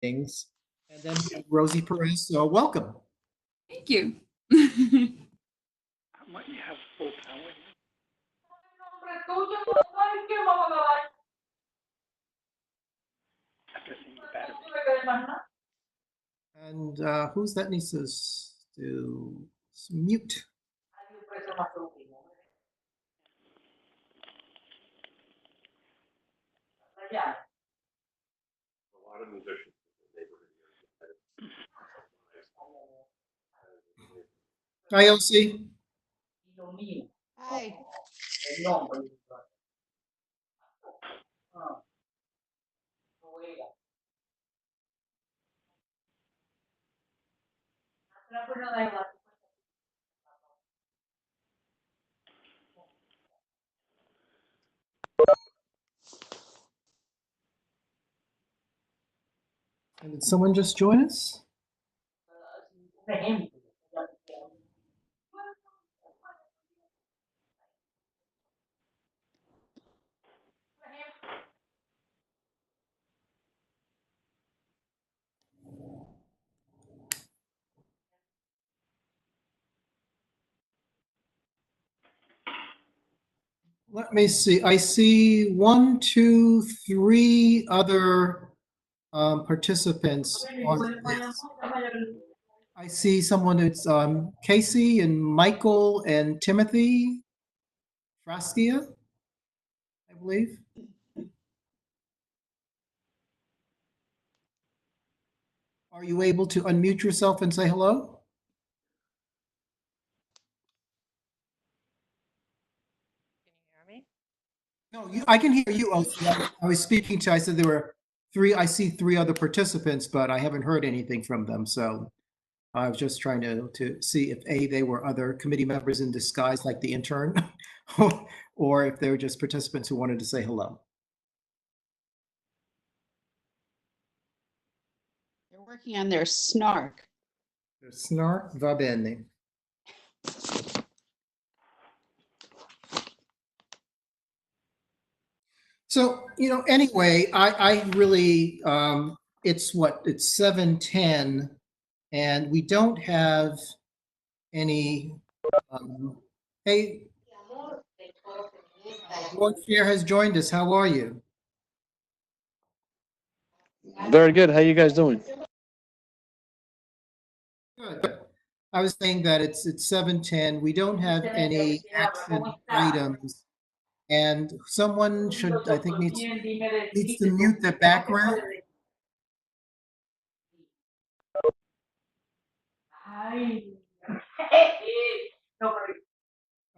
things. And then we have Rosie Perez, so welcome. Thank you. Might you have full power? And who's that needs to mute? A lot of musicians in the neighborhood here. Hi, Elsie. Hi. And did someone just join us? Let me see. I see 1, 2, 3 other participants on this. I see someone who's Casey and Michael and Timothy Fraskia, I believe. Are you able to unmute yourself and say hello? No, I can hear you. I was speaking to, I said there were 3, I see 3 other participants, but I haven't heard anything from them. So I was just trying to see if they were other committee members in disguise like the intern, or if they were just participants who wanted to say hello. They're working on their snark. Snark, va bene. So, anyway, I really, it's 7:10, and we don't have any, hey, Lord Chair has joined us. How are you? Very good. How you guys doing? Good. I was saying that it's 7:10. We don't have any action items. And someone should, I think, needs to mute the background.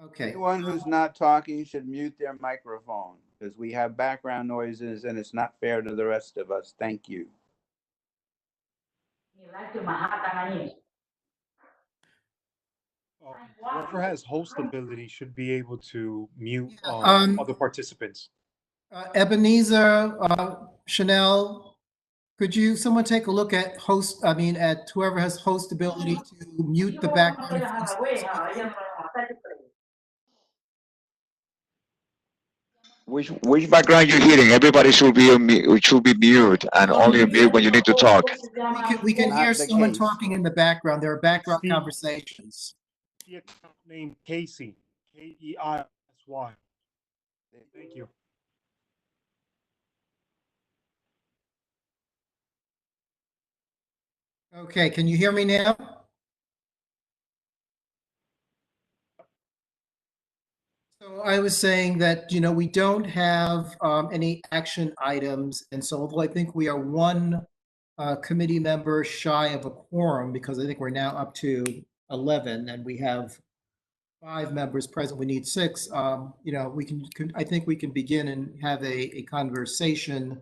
Okay. Anyone who's not talking should mute their microphone because we have background noises and it's not fair to the rest of us. Thank you. Whoever has host ability should be able to mute Yeah, other participants. Ebenezer, Chanel, could someone take a look at at whoever has host ability to mute the background? Which background you're hearing? Everybody should be mute and only mute when you need to talk. We can hear Not the someone case. talking in the background. There are background conversations. The account name Casey, Keisy. Thank you. Okay, can you hear me now? So I was saying that, we don't have any action items. And so although I think we are one committee member shy of a quorum, because I think we're now up to 11 and we have 5 members present, we need 6. I think we can begin and have a conversation,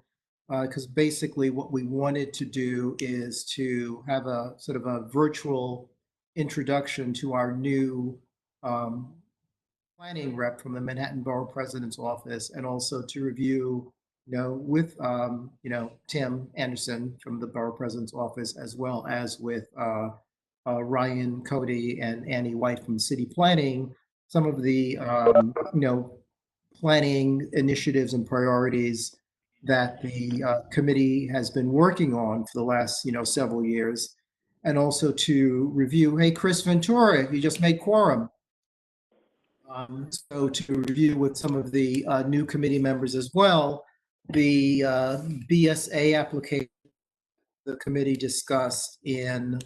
because basically what we wanted to do is to have a sort of a virtual introduction to our new planning rep from the Manhattan Borough President's Office, and also to review, with, Tim Anderson from the Borough President's Office, as well as with Ryan Cody and Annie White from City Planning, some of the, planning initiatives and priorities that the committee has been working on for the last, several years. And also to review, hey, Chris Ventura, you just made quorum. So to review with some of the new committee members as well, the BSA application the committee discussed in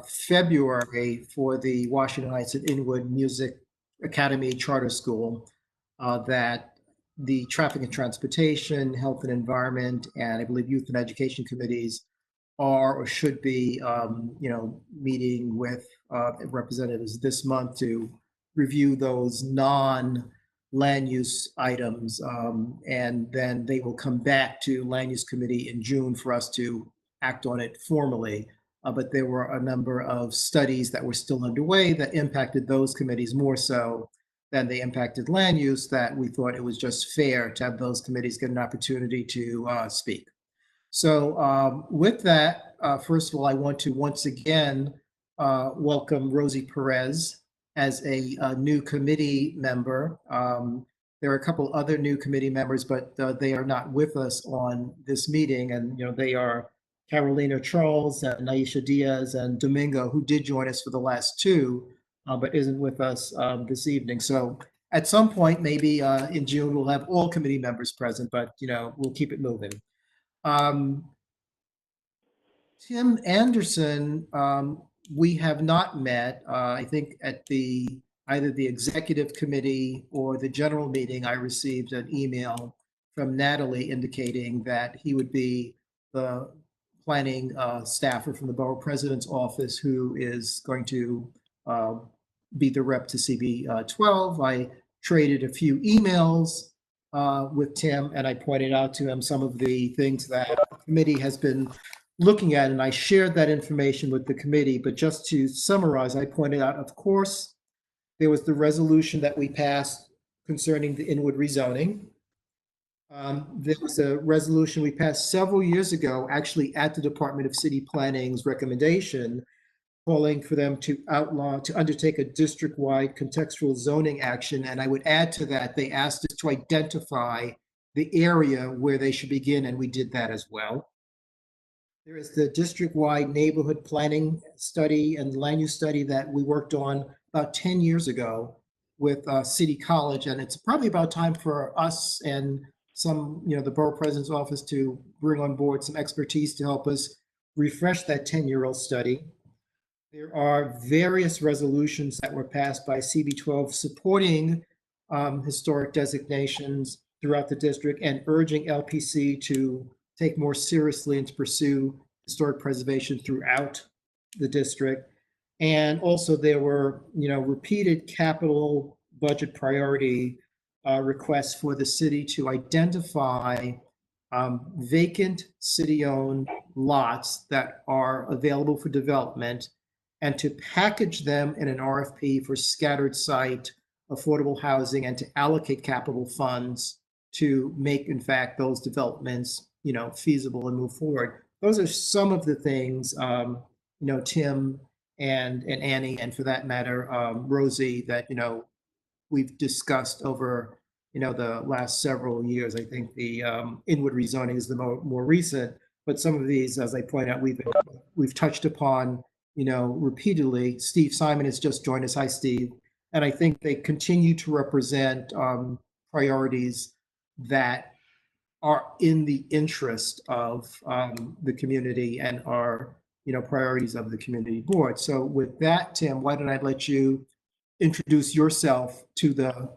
February for the Washington Heights and Inwood Music Academy Charter School, that the Traffic and Transportation, Health and Environment, and I believe Youth and Education committees are or should be, meeting with representatives this month to review those non-land use items. And then they will come back to Land Use Committee in June for us to act on it formally. But there were a number of studies that were still underway that impacted those committees more so than they impacted land use, that we thought it was just fair to have those committees get an opportunity to speak. So with that, first of all, I want to once again welcome Rosie Perez as a new committee member. There are a couple other new committee members, but they are not with us on this meeting. And, they are Carolina Charles, Naisha Diaz, and Domingo, who did join us for the last two, but isn't with us this evening. So at some point, maybe in June, we'll have all committee members present, but, we'll keep it moving. Tim Anderson, we have not met. I think at either the executive committee or the general meeting, I received an email from Natalie indicating that he would be the planning staffer from the borough president's office who is going to be the rep to CB 12. I traded a few emails with Tim, and I pointed out to him some of the things that the committee has been looking at, and I shared that information with the committee. But just to summarize, I pointed out, of course, there was the resolution that we passed concerning the Inwood rezoning. There was a resolution we passed several years ago, actually at the Department of City Planning's recommendation, calling for them to undertake a district-wide contextual zoning action. And I would add to that, they asked us to identify the area where they should begin, and we did that as well. There is the district-wide neighborhood planning study and land use study that we worked on about 10 years ago with City College. And it's probably about time for us and some, the borough president's office to bring on board some expertise to help us refresh that 10-year-old study. There are various resolutions that were passed by CB12 supporting historic designations throughout the district and urging LPC to take more seriously and to pursue historic preservation throughout the district. And also there were, repeated capital budget priority requests for the city to identify vacant city-owned lots that are available for development and to package them in an RFP for scattered site affordable housing and to allocate capital funds to make, in fact, those developments, feasible and move forward. Those are some of the things, Tim and Annie, and for that matter, Rosie, that, we've discussed over, the last several years. I think the Inwood rezoning is the more recent, but some of these, as I point out, we've touched upon, repeatedly. Steve Simon has just joined us. Hi, Steve. And I think they continue to represent priorities that are in the interest of the community and are, priorities of the community board. So with that, Tim, why don't I let you introduce yourself to the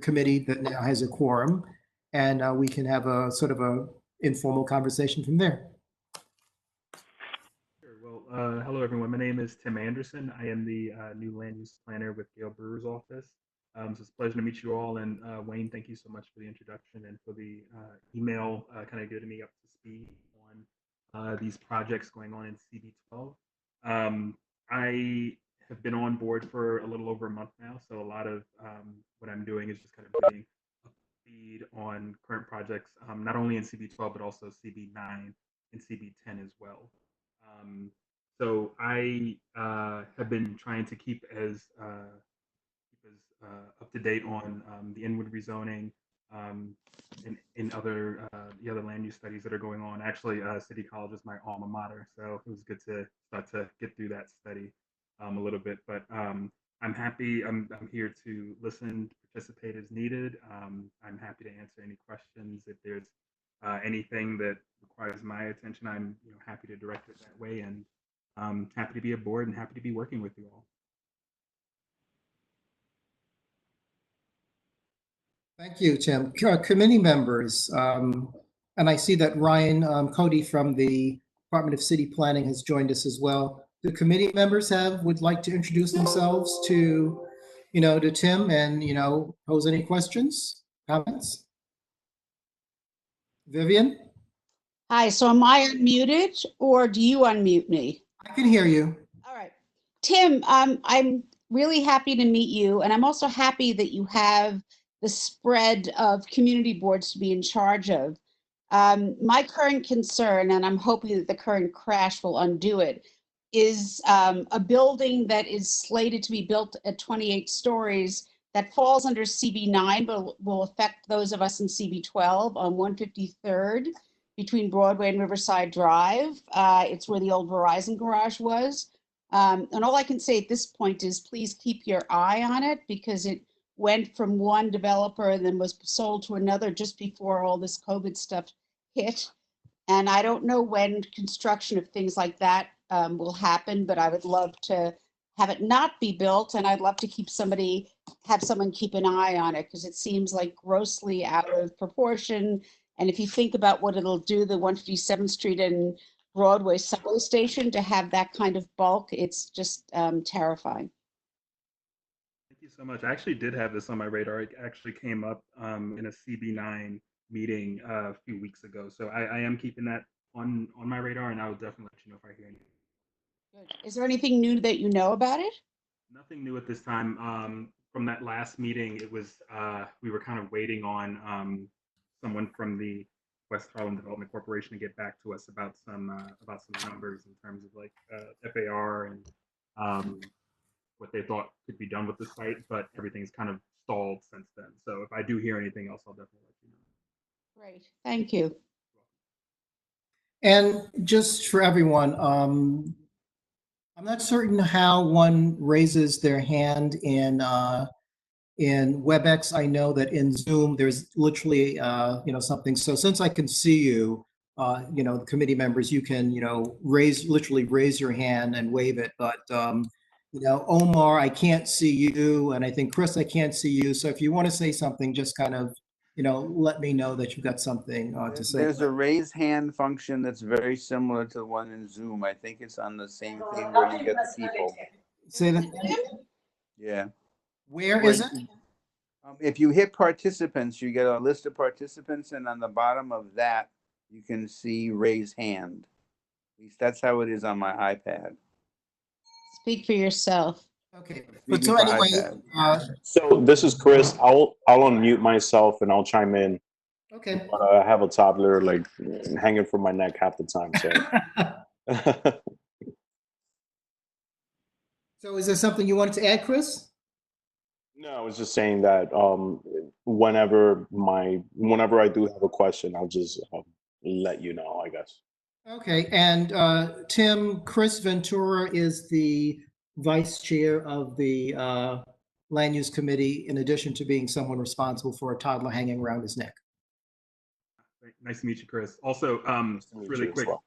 committee that now has a quorum, and we can have a sort of a informal conversation from there. Sure. Well, hello everyone. My name is Tim Anderson. I am the new land use planner with Gail Brewer's office. So it's a pleasure to meet you all. And Wayne, thank you so much for the introduction and for the email, kind of getting me up to speed on these projects going on in CB12. I have been on board for a little over a month now, so a lot of what I'm doing is just kind of getting up to speed on current projects, not only in CB12 but also CB9 and CB10 as well. So I have been trying to keep as up to date on the Inwood rezoning, in other the other land use studies that are going on. Actually, City College is my alma mater, so it was good to start to get through that study a little bit. But I'm happy. I'm here to listen, participate as needed. I'm happy to answer any questions if there's anything that requires my attention. I'm happy to direct it that way, and happy to be aboard and happy to be working with you all. Thank you, Tim. Committee members, and I see that Ryan Cody from the Department of City Planning has joined us as well. Do committee members would like to introduce themselves to, to Tim and, pose any questions, comments? Vivian, Hi, so am I unmuted or do you unmute me? I can hear you. All right. Tim, I'm really happy to meet you, and I'm also happy that you have the spread of community boards to be in charge of. My current concern, and I'm hoping that the current crash will undo it, is a building that is slated to be built at 28 stories that falls under CB9, but will affect those of us in CB12 on 153rd between Broadway and Riverside Drive. It's where the old Verizon garage was. And all I can say at this point is please keep your eye on it because it went from one developer and then was sold to another just before all this COVID stuff hit. And I don't know when construction of things like that will happen, but I would love to have it not be built. And I'd love to have someone keep an eye on it because it seems like grossly out of proportion. And if you think about what it'll do, the 157th Street and Broadway subway station to have that kind of bulk, it's just terrifying. Thank you so much. I actually did have this on my radar. It actually came up in a CB9 meeting a few weeks ago. So I am keeping that on my radar, and I will definitely let you know if I hear anything. Good. Is there anything new that you know about it? Nothing new at this time. From that last meeting, it was we were kind of waiting on someone from the West Harlem Development Corporation to get back to us about some numbers in terms of like FAR and what they thought could be done with the site, but everything's kind of stalled since then. So if I do hear anything else, I'll definitely let you know. Great. Thank you. And just for everyone, I'm not certain how one raises their hand in WebEx. I know that in Zoom, there's literally, something. So since I can see you, the committee members, you can, literally raise your hand and wave it. But, Omar, I can't see you. And I think, Chris, I can't see you. So if you want to say something, just kind of, let me know that you've got something to say. There's a raise hand function that's very similar to the one in Zoom. I think it's on the same thing where you get the people. Say that. Yeah. Where is it? If you hit participants, you get a list of participants, and on the bottom of that, you can see raise hand. At least that's how it is on my iPad. Speak for yourself. Okay. Speaking But so for anyway, iPad. So this is Chris. I'll unmute myself and I'll chime in. okay. But I have a toddler like hanging from my neck half the time. So So is there something you wanted to add, Chris? no, I was just saying that whenever I do have a question, I'll just let you know, I guess. Okay, and Tim, Chris Ventura is the vice chair of the Land Use Committee, in addition to being someone responsible for a toddler hanging around his neck. Nice to meet you, Chris. Also, Nice to meet really you as quick, well.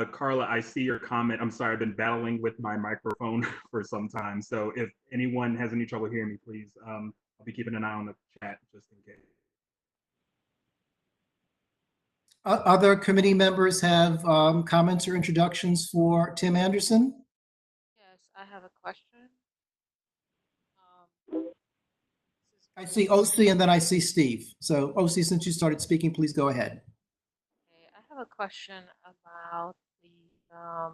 Carla, I see your comment. I'm sorry, I've been battling with my microphone for some time. So if anyone has any trouble hearing me, please, I'll be keeping an eye on the chat just in case. Other committee members have comments or introductions for Tim Anderson? Yes, I have a question. I see OC and then I see Steve. So OC, since you started speaking, please go ahead. Okay, I have a question about there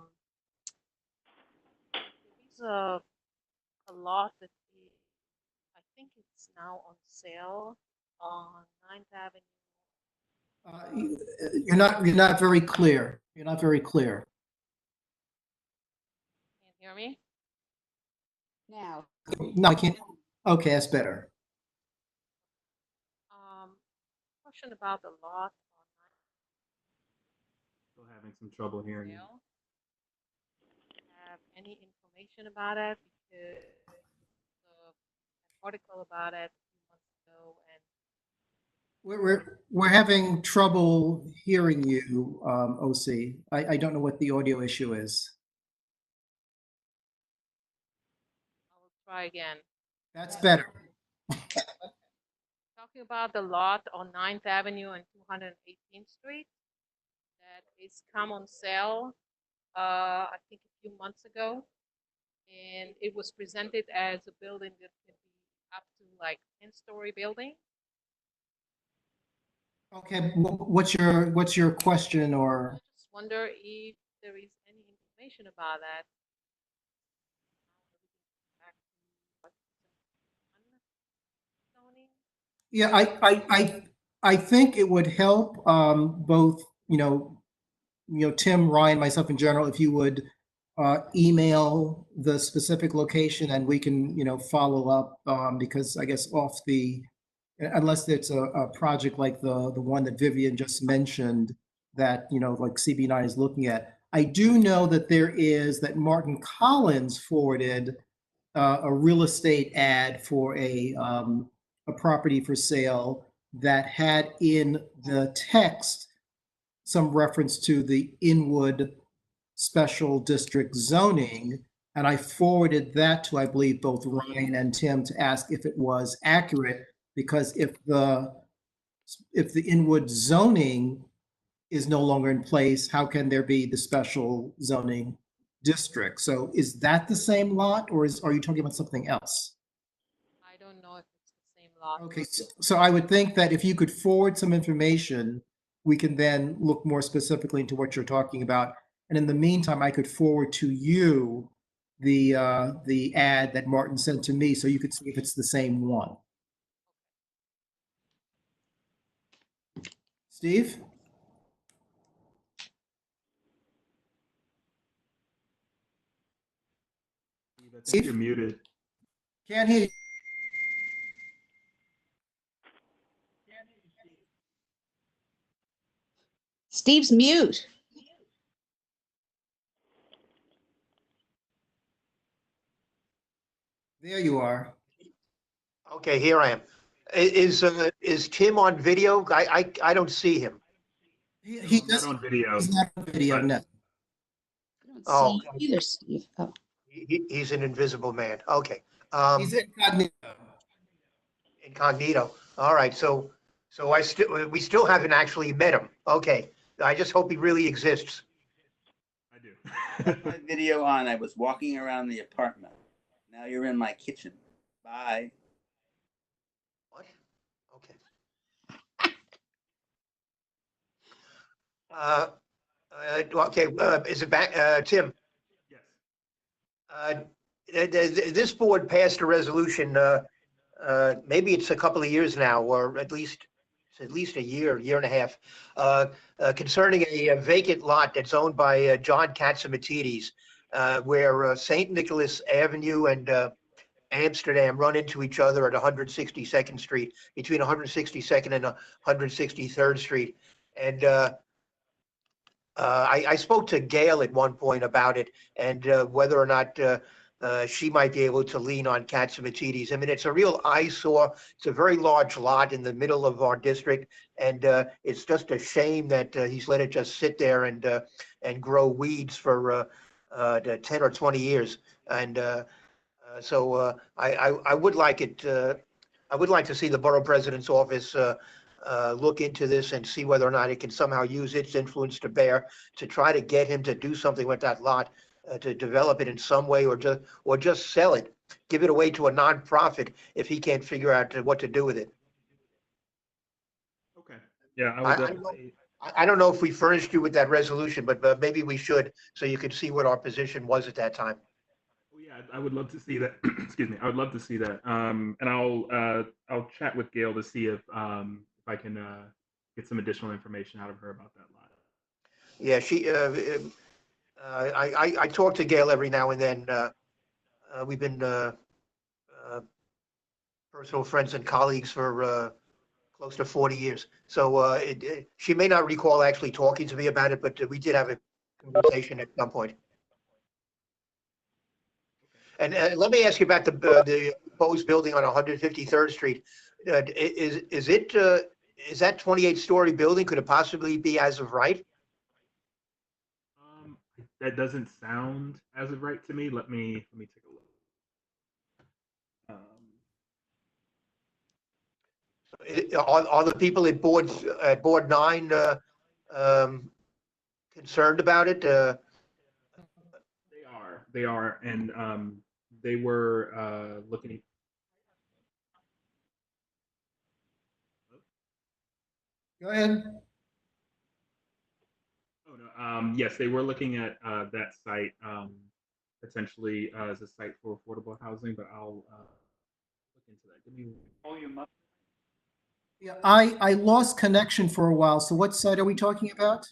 is a lot that I think it's now on sale on 9th Avenue. You're not very clear. You're not very clear. Can't hear me? Now, No, I can't. Okay, that's better. question about the lot on Still having some trouble hearing you. sale. Have any information about it? Because the article about it a few months ago, and We're having trouble hearing you, OC. I don't know what the audio issue is. I will try again. That's better. Talking about the lot on 9th Avenue and 218th Street that is come on sale, I think a few months ago. And it was presented as a building that can be up to like 10-story building. Okay, what's your question I or? just wonder if there is any information about that. Back to what zoning. Yeah, I think it would help both, Tim, Ryan, myself in general, if you would email the specific location and we can, follow up because I guess unless it's a project like the one that Vivian just mentioned that, like CB9 is looking at. I do know that Martin Collins forwarded a real estate ad for a property for sale that had in the text some reference to the Inwood Special District zoning. And I forwarded that to, I believe, both Ryan and Tim to ask if it was accurate, because if the Inwood zoning is no longer in place, how can there be the special zoning district? So is that the same lot, or are you talking about something else? I don't know if it's the same lot. Okay, so I would think that if you could forward some information, we can then look more specifically into what you're talking about. And in the meantime, I could forward to you the ad that Martin sent to me, so you could see if it's the same one. Steve? I think you're muted. Can't hear you. Steve's mute. There you are. Okay, here I am. Is Tim on video? I don't see him. He Not does, on video. he's not on video, but- no. I don't Oh, see you either, Steve. Oh. He's an invisible man. Okay. He's incognito. Incognito. All right. So we still haven't actually met him. Okay. I just hope he really exists. I do. Left my video on. I was walking around the apartment. Now you're in my kitchen. Bye. What? Okay. Okay. Is it back, Tim? Yes. This board passed a resolution. Maybe it's a couple of years now, or at least a year and a half, concerning a vacant lot that's owned by John Katsimatidis, where St. Nicholas Avenue and Amsterdam run into each other at 162nd Street, between 162nd and 163rd Street. And I spoke to Gail at one point about it, and whether or not she might be able to lean on Katsimatidis. I mean, it's a real eyesore. It's a very large lot in the middle of our district, and it's just a shame that he's let it just sit there and grow weeds for 10 or 20 years. And so I would like it. I would like to see the borough president's office look into this and see whether or not it can somehow use its influence to bear to try to get him to do something with that lot. To develop it in some way, or just sell it, give it away to a nonprofit if he can't figure out what to do with it. Okay. Yeah, I would definitely. I don't know if we furnished you with that resolution, but maybe we should, so you could see what our position was at that time. Oh, yeah, I would love to see that. Excuse me. I would love to see that. And I'll chat with Gail to see if I can get some additional information out of her about that lot. Yeah, she. I talk to Gail every now and then. We've been personal friends and colleagues for close to 40 years. So she may not recall actually talking to me about it, but we did have a conversation at some point. And let me ask you about the proposed building on 153rd Street. Is that 28-story building? Could it possibly be as of right? That doesn't sound as of right to me. Let me take a look. Are the people at Board 9 concerned about it? They are, and they were looking. Go ahead. Oh no. Yes, they were looking at that site potentially as a site for affordable housing, but I'll look into that. Give me volume up. Yeah, I lost connection for a while. So what site are we talking about?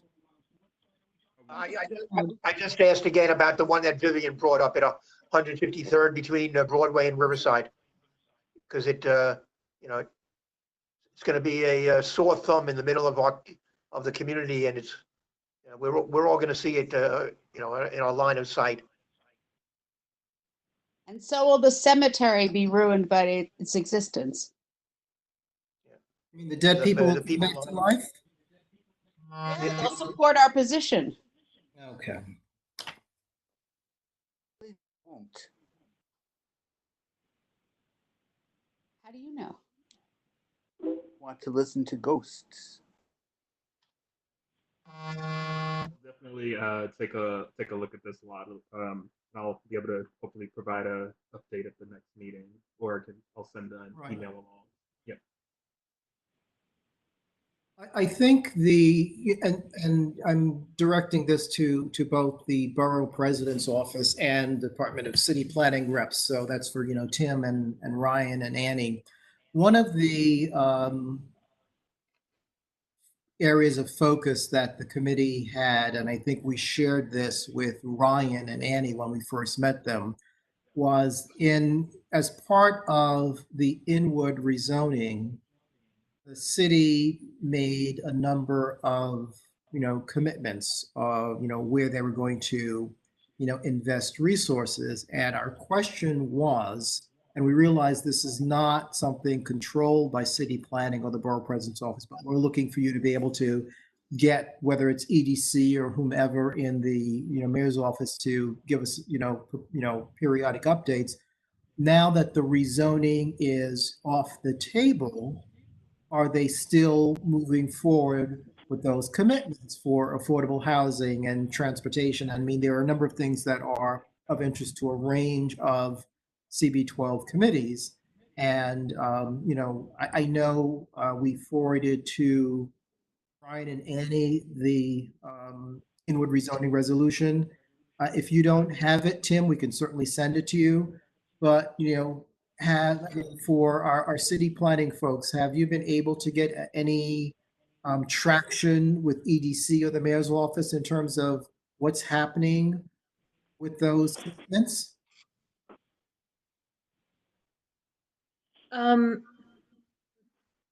I just asked again about the one that Vivian brought up at 153rd between Broadway and Riverside, because it's going to be a sore thumb in the middle of the community, and it's we're all going to see it in our line of sight. And so will the cemetery be ruined by its existence. I mean, the dead people will come back to life? They'll support our position. Okay. Won't. How do you know? Want to listen to ghosts. Definitely take a look at this a lot. I'll be able to hopefully provide a update at the next meeting, or I'll send an email along. Yep. I think and I'm directing this to both the borough president's office and Department of City Planning reps. So that's for, Tim and Ryan and Annie. One of the areas of focus that the committee had, and I think we shared this with Ryan and Annie when we first met them, was as part of the Inwood rezoning, the city made a number of, commitments, where they were going to, invest resources. And our question was, and we realized this is not something controlled by city planning or the borough president's office, but we're looking for you to be able to get, whether it's EDC or whomever in the, mayor's office, to give us, periodic updates. Now that the rezoning is off the table, are they still moving forward with those commitments for affordable housing and transportation? I mean, there are a number of things that are of interest to a range of CB12 committees. And, I know we forwarded to Brian and Annie the Inwood rezoning resolution. If you don't have it, Tim, we can certainly send it to you. But, for our city planning folks, have you been able to get any traction with EDC or the mayor's office in terms of what's happening with those commitments?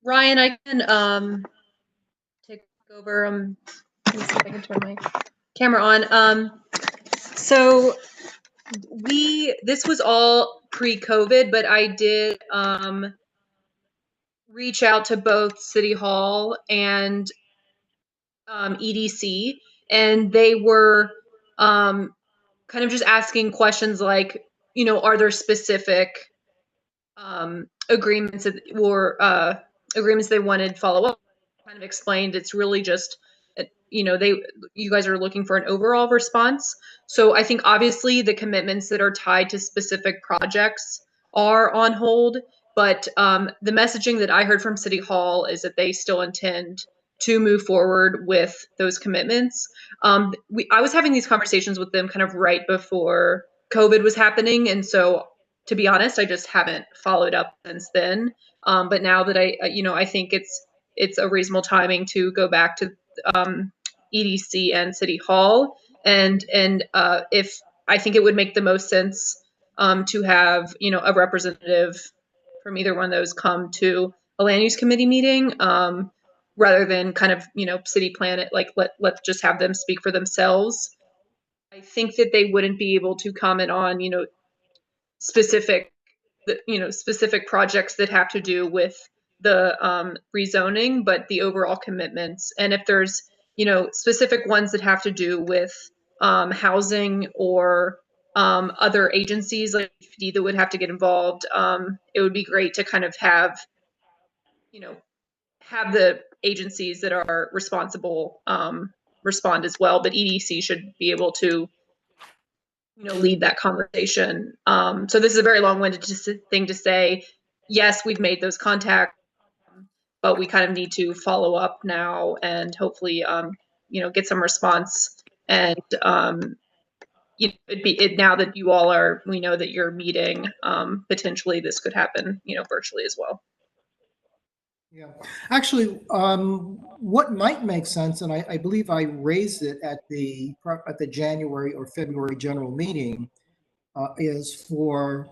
Ryan, I can take over. Let me see if I can turn my camera on. So this was all pre-COVID, but I did reach out to both City Hall and EDC, and they were kind of just asking questions like, are there specific agreements or agreements they wanted follow up? Kind of explained it's really just, you guys are looking for an overall response. So I think obviously the commitments that are tied to specific projects are on hold, but the messaging that I heard from City Hall is that they still intend to move forward with those commitments. I was having these conversations with them kind of right before COVID was happening, and so to be honest, I just haven't followed up since then. But now that I think it's a reasonable timing to go back to EDC and City Hall, and if I think it would make the most sense to have a representative from either one of those come to a land use committee meeting, rather than kind of, city plan it, like let's just have them speak for themselves. I think that they wouldn't be able to comment on, specific, specific projects that have to do with the rezoning, but the overall commitments. And if there's, specific ones that have to do with housing or other agencies like PD that would have to get involved, it would be great to kind of have, have the agencies that are responsible respond as well. But EDC should be able to, lead that conversation. So this is a very long-winded thing to say. Yes, we've made those contacts, but we kind of need to follow up now and hopefully, get some response. And now that you all are, we know that you're meeting. Potentially, this could happen, virtually as well. Yeah, actually, what might make sense, and I believe I raised it at the January or February general meeting, is for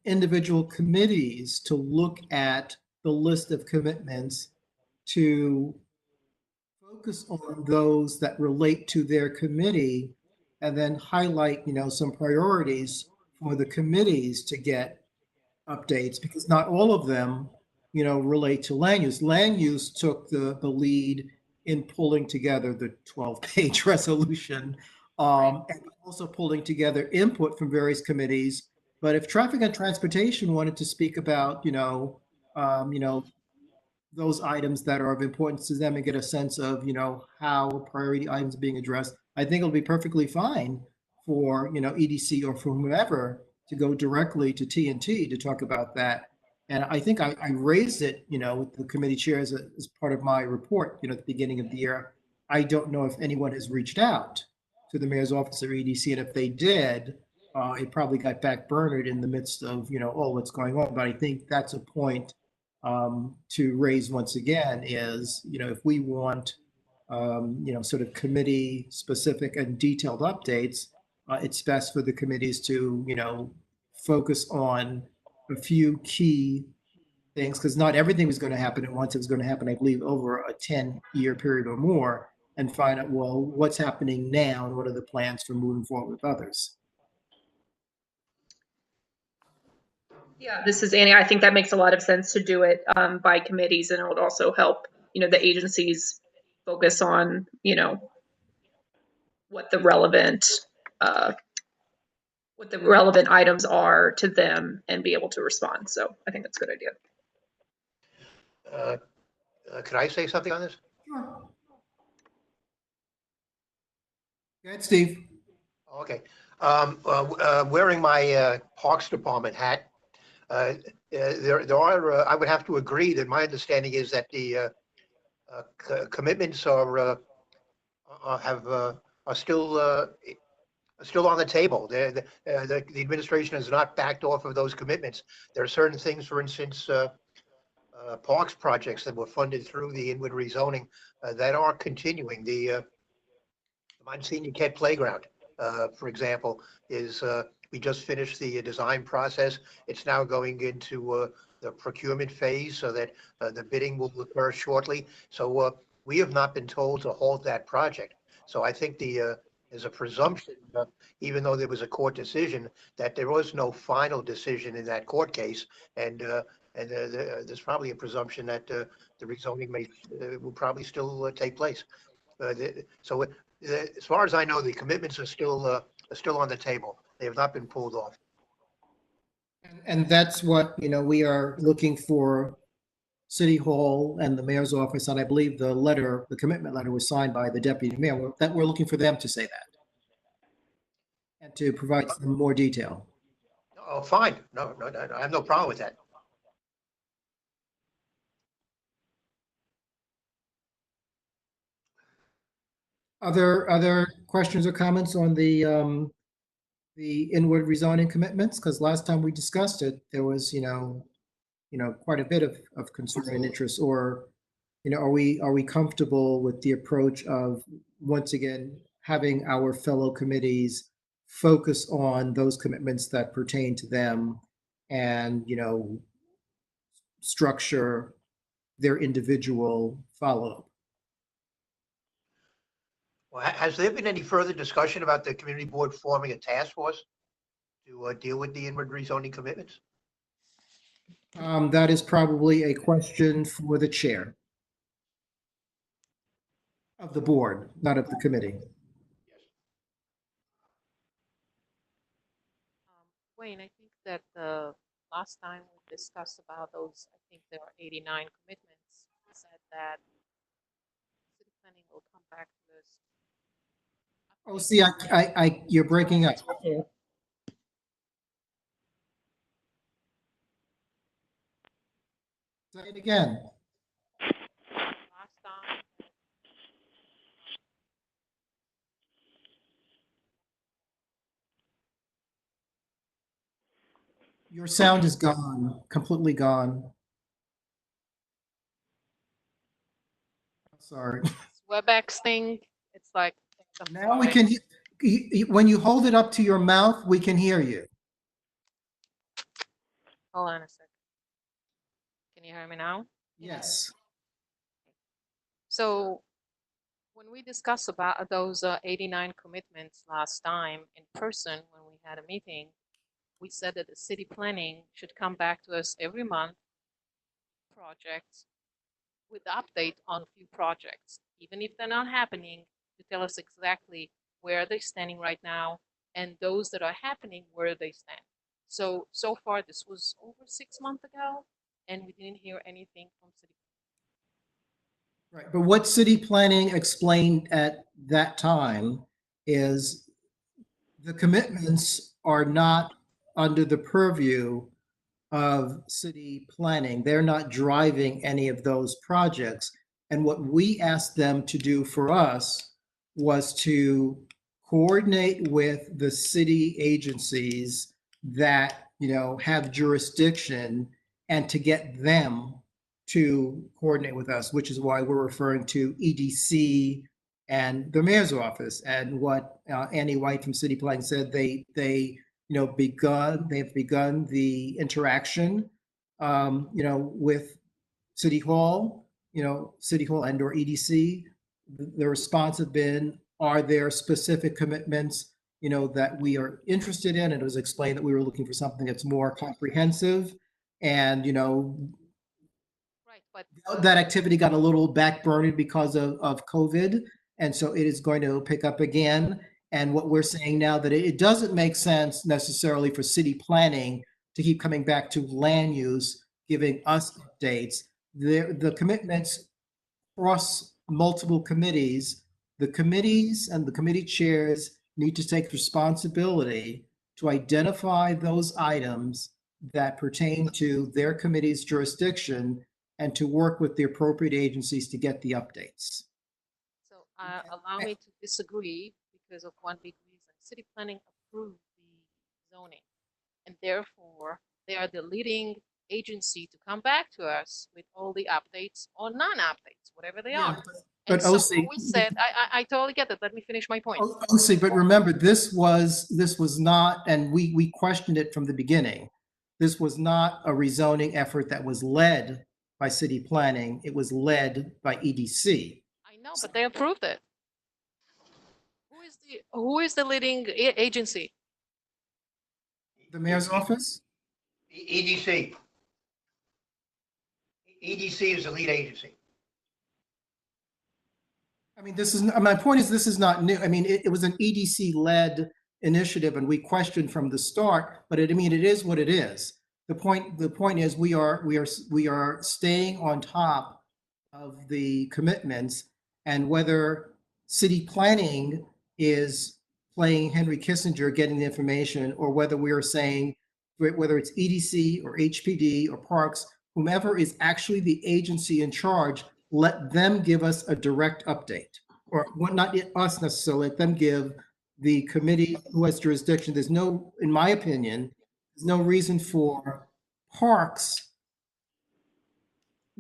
individual committees to look at the list of commitments, to focus on those that relate to their committee, and then highlight, some priorities for the committees to get updates, because not all of them relate to land use. Land use took the lead in pulling together the 12-page resolution, and also pulling together input from various committees. But if traffic and transportation wanted to speak about, those items that are of importance to them and get a sense of, how priority items are being addressed, I think it'll be perfectly fine for, EDC or for whomever to go directly to TNT to talk about that. And I think I raised it, with the committee chairs as part of my report, at the beginning of the year. I don't know if anyone has reached out to the mayor's office or EDC, and if they did, it probably got backburnered in the midst of, all what's going on. But I think that's a point to raise once again is, if we want, sort of committee specific and detailed updates, it's best for the committees to, focus on a few key things, because not everything was going to happen at once. It was going to happen, I believe, over a 10-year period or more, and find out, well, what's happening now and what are the plans for moving forward with others. Yeah, this is Annie. I think that makes a lot of sense to do it by committees, and it would also help, the agencies focus on, what the relevant items are to them and be able to respond. So I think that's a good idea. Could I say something on this? Sure. Go ahead, Steve. Okay. Wearing my Parks Department hat, there are, I would have to agree that my understanding is that the commitments are still on the table. The administration has not backed off of those commitments. There are certain things, for instance, parks projects that were funded through the Inwood rezoning that are continuing. The Monsignor Kett Playground, for example, is we just finished the design process. It's now going into the procurement phase, so that the bidding will occur shortly. So we have not been told to halt that project. So I think there's a presumption, even though there was a court decision, that there was no final decision in that court case, and there's probably a presumption that the rezoning will probably still take place. So as far as I know, the commitments are still on the table. They have not been pulled off. And that's what, we are looking for City Hall and the mayor's office. And I believe the commitment letter was signed by the deputy mayor, that we're looking for them to say that and to provide some more detail. Oh, fine. No, I have no problem with that. Other questions or comments on the Inwood rezoning commitments? Because last time we discussed it, there was, quite a bit of concern and interest. Or, are we comfortable with the approach of, once again, having our fellow committees focus on those commitments that pertain to them, and, structure their individual follow-up. Well, has there been any further discussion about the community board forming a task force to deal with the inward rezoning commitments? That is probably a question for the chair of the board, not of the committee. Wayne, I think that the last time we discussed about those, I think there are 89 commitments, we said that city planning will come back to us. Oh, see, you're breaking up. Say it again. Last time, Your sound is gone, completely gone. Sorry. this WebEx thing, it's like. the Now we fire. can, when you hold it up to your mouth, we can hear you. Hold on a second. Can you hear me now? Yes. So when we discussed about those 89 commitments last time in person, when we had a meeting, we said that the city planning should come back to us every month, projects, with update on a few projects, even if they're not happening, to tell us exactly where they're standing right now, and those that are happening, where they stand. So far, this was over 6 months ago, and we didn't hear anything from city. Right, but what city planning explained at that time is the commitments are not under the purview of city planning. They're not driving any of those projects. And what we asked them to do for us was to coordinate with the city agencies that, have jurisdiction, and to get them to coordinate with us, which is why we're referring to EDC and the mayor's office. And what Annie White from City Planning said, they've begun the interaction, with City Hall, City Hall and or EDC. The response have been, are there specific commitments, that we are interested in? And it was explained that we were looking for something that's more comprehensive. And, Right, but that activity got a little backburned because of COVID. And so it is going to pick up again. And what we're saying now, that it doesn't make sense necessarily for city planning to keep coming back to land use, giving us updates. The commitments cross multiple committees. The committees and the committee chairs need to take responsibility to identify those items that pertain to their committee's jurisdiction and to work with the appropriate agencies to get the updates. So allow me to disagree because of one big reason. City planning approved the zoning, and therefore they are the leading agency to come back to us with all the updates or non-updates, whatever they are. But And so OC, what we said, I totally get that. Let me finish my point. OC, but remember, this was not, and we questioned it from the beginning. This was not a rezoning effort that was led by city planning. It was led by EDC. I know, but they approved it. Who is the leading agency? The mayor's office? EDC. EDC is the lead agency. I mean, my point is, this is not new. I mean, it was an EDC-led initiative, and we questioned from the start, but it is what it is. The point is, we are staying on top of the commitments, and whether city planning is playing Henry Kissinger, getting the information, or whether we are saying, whether it's EDC or HPD or Parks, whomever is actually the agency in charge, let them give us a direct update, or not us necessarily, let them give the committee who has jurisdiction. There's no, in my opinion, there's no reason for Parks,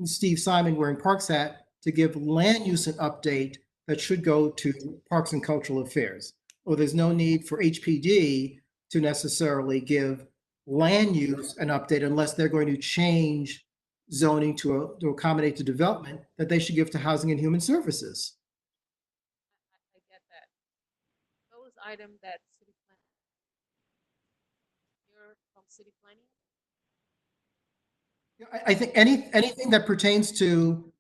Steve Simon wearing Parks hat, to give land use an update that should go to Parks and Cultural Affairs. Or there's no need for HPD to necessarily give land use an update unless they're going to change zoning to accommodate the development that they should give to Housing and Human Services. I get that. Those items that city planning, you're from city planning? I think anything that pertains to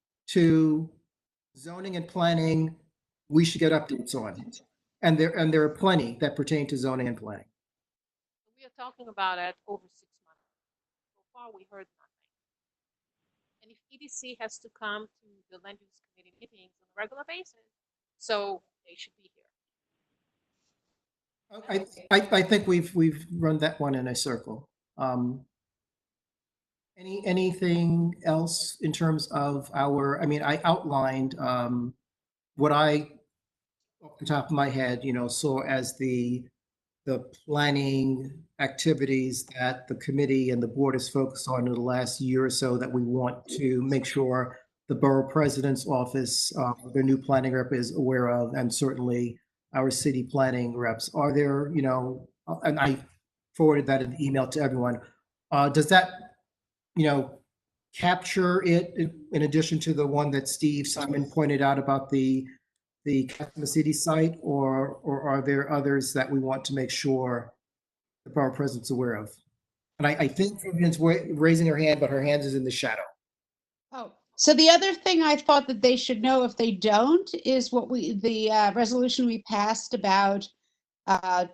zoning and planning, we should get updates on. And there are plenty that pertain to zoning and planning. We are talking about it over 6 months. So far, we heard nothing. And if EDC has to come to the land use committee meetings on a regular basis, so they should be here. I think we've run that one in a circle. Anything else in terms of our, I mean, I outlined what I, off the top of my head, saw as the planning activities that the committee and the board has focused on in the last year or so that we want to make sure the borough president's office, the new planning rep is aware of, and certainly our city planning reps. Are there, and I forwarded that in the email to everyone. Does that, capture it in addition to the one that Steve Simon pointed out about the Catholic City site, or are there others that we want to make sure the borough president's aware of? And I think Vivian's raising her hand, but her hand is in the shadow. Oh, so the other thing I thought that they should know if they don't is what the resolution we passed about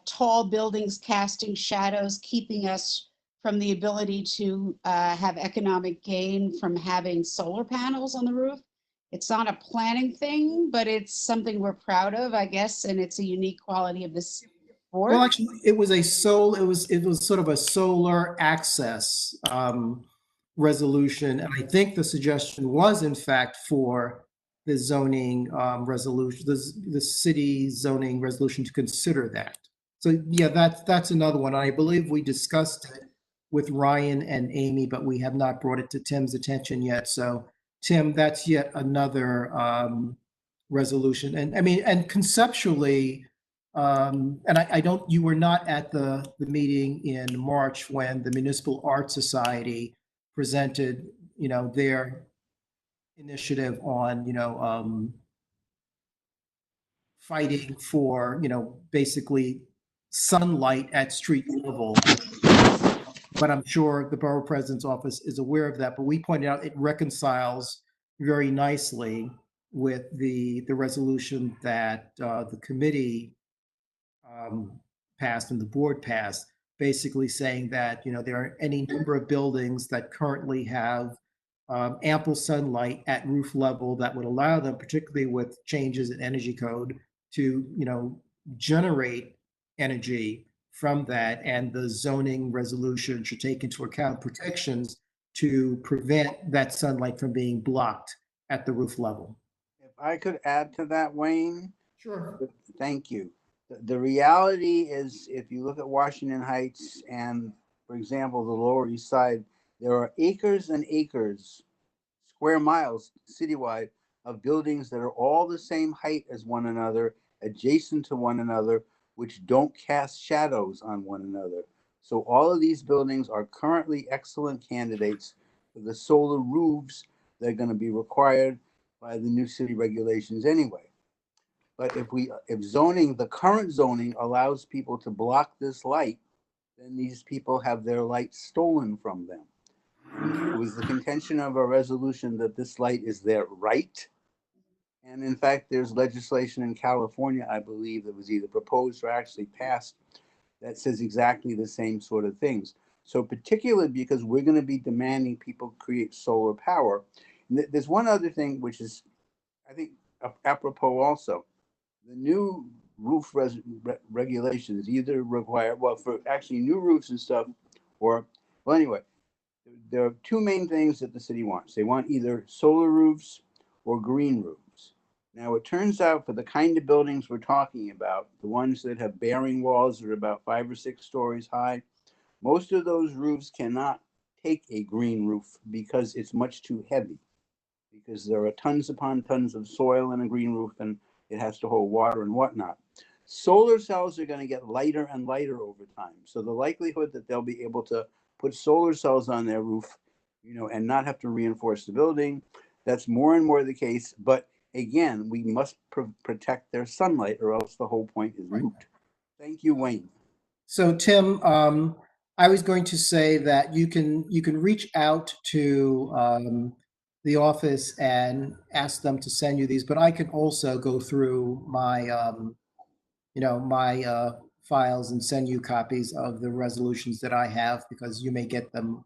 tall buildings casting shadows, keeping us from the ability to have economic gain from having solar panels on the roof. It's not a planning thing, but it's something we're proud of, I guess, and it's a unique quality of this board. Well, actually, it was sort of a solar access resolution, and I think the suggestion was, in fact, for the zoning resolution, the city zoning resolution to consider that. So yeah, that's another one. I believe we discussed it with Ryan and Amy, but we have not brought it to Tim's attention yet. So Tim, that's yet another resolution. And I mean, and conceptually, and you were not at the meeting in March when the Municipal Art Society presented, their initiative on, fighting for, basically sunlight at street level. But I'm sure the borough president's office is aware of that. But we pointed out it reconciles very nicely with the resolution that the committee passed and the board passed, basically saying that there are any number of buildings that currently have ample sunlight at roof level that would allow them, particularly with changes in energy code, to generate energy from that, and the zoning resolution should take into account protections to prevent that sunlight from being blocked at the roof level. If I could add to that, Wayne. Sure. Thank you. The reality is, if you look at Washington Heights and, for example, the Lower East Side, there are acres and acres, square miles citywide, of buildings that are all the same height as one another, adjacent to one another, which don't cast shadows on one another. So all of these buildings are currently excellent candidates for the solar roofs that are going to be required by the new city regulations anyway. But if zoning, the current zoning allows people to block this light, then these people have their light stolen from them. And it was the contention of a resolution that this light is their right. And in fact, there's legislation in California, I believe, that was either proposed or actually passed that says exactly the same sort of things. So particularly because we're going to be demanding people create solar power. And there's one other thing, which is, I think, apropos also. The new roof regulations either require, well, for actually new roofs and stuff, or, well, anyway, there are two main things that the city wants. They want either solar roofs or green roofs. Now, it turns out for the kind of buildings we're talking about, the ones that have bearing walls that are about 5 or 6 stories high, most of those roofs cannot take a green roof because it's much too heavy, because there are tons upon tons of soil in a green roof and it has to hold water and whatnot. Solar cells are going to get lighter and lighter over time. So the likelihood that they'll be able to put solar cells on their roof and not have to reinforce the building. That's more and more the case. But again, we must protect their sunlight, or else the whole point is moot. Thank you, Wayne. So Tim, I was going to say that you can reach out to the office and ask them to send you these, but I can also go through my my files and send you copies of the resolutions that I have, because you may get them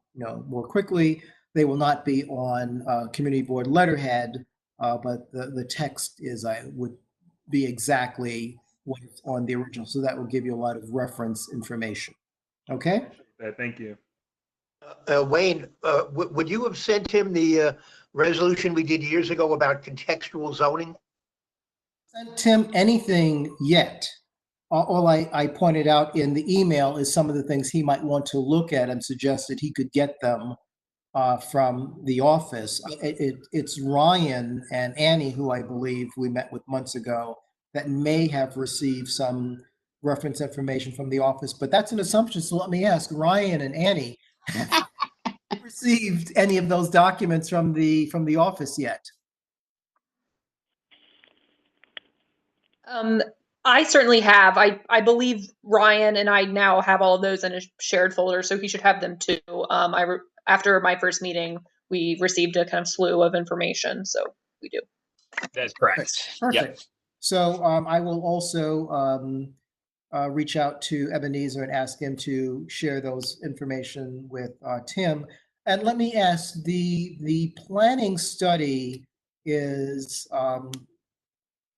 more quickly. They will not be on community board letterhead, but the text would be exactly what's on the original. So that will give you a lot of reference information. Okay? Thank you. Wayne, would you have sent him the resolution we did years ago about contextual zoning? Sent Tim anything yet. All I pointed out in the email is some of the things he might want to look at, and suggested he could get them from the office. It's Ryan and Annie, who I believe we met with months ago, that may have received some reference information from the office, but that's an assumption. So let me ask Ryan and Annie, have you received any of those documents from the office yet? I certainly have. I believe Ryan and I now have all of those in a shared folder, so he should have them too. After my first meeting, we received a kind of slew of information, so we do. That's correct. Perfect. Yep. So I will also reach out to Ebenezer and ask him to share those information with Tim. And let me ask, the planning study is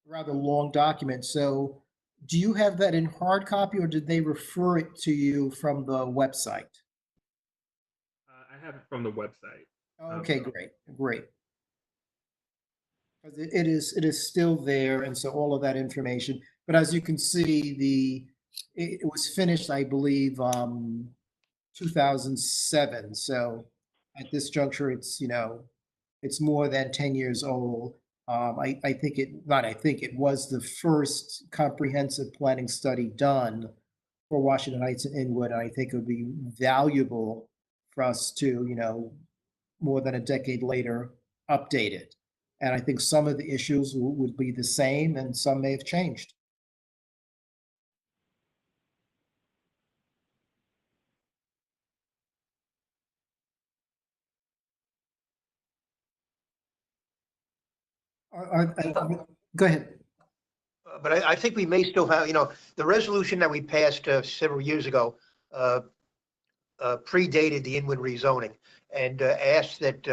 rather long document. So do you have that in hard copy, or did they refer it to you from the website? I have it from the website. Okay, great. Because it is still there, and so all of that information. But as you can see, it was finished, I believe, 2007. So at this juncture, it's more than 10 years old. I think it was the first comprehensive planning study done for Washington Heights and Inwood. And I think it would be valuable for us to, more than a decade later, update it. And I think some of the issues would be the same, and some may have changed. Go ahead. But I think we may still have, the resolution that we passed several years ago predated the Inwood rezoning, and asked that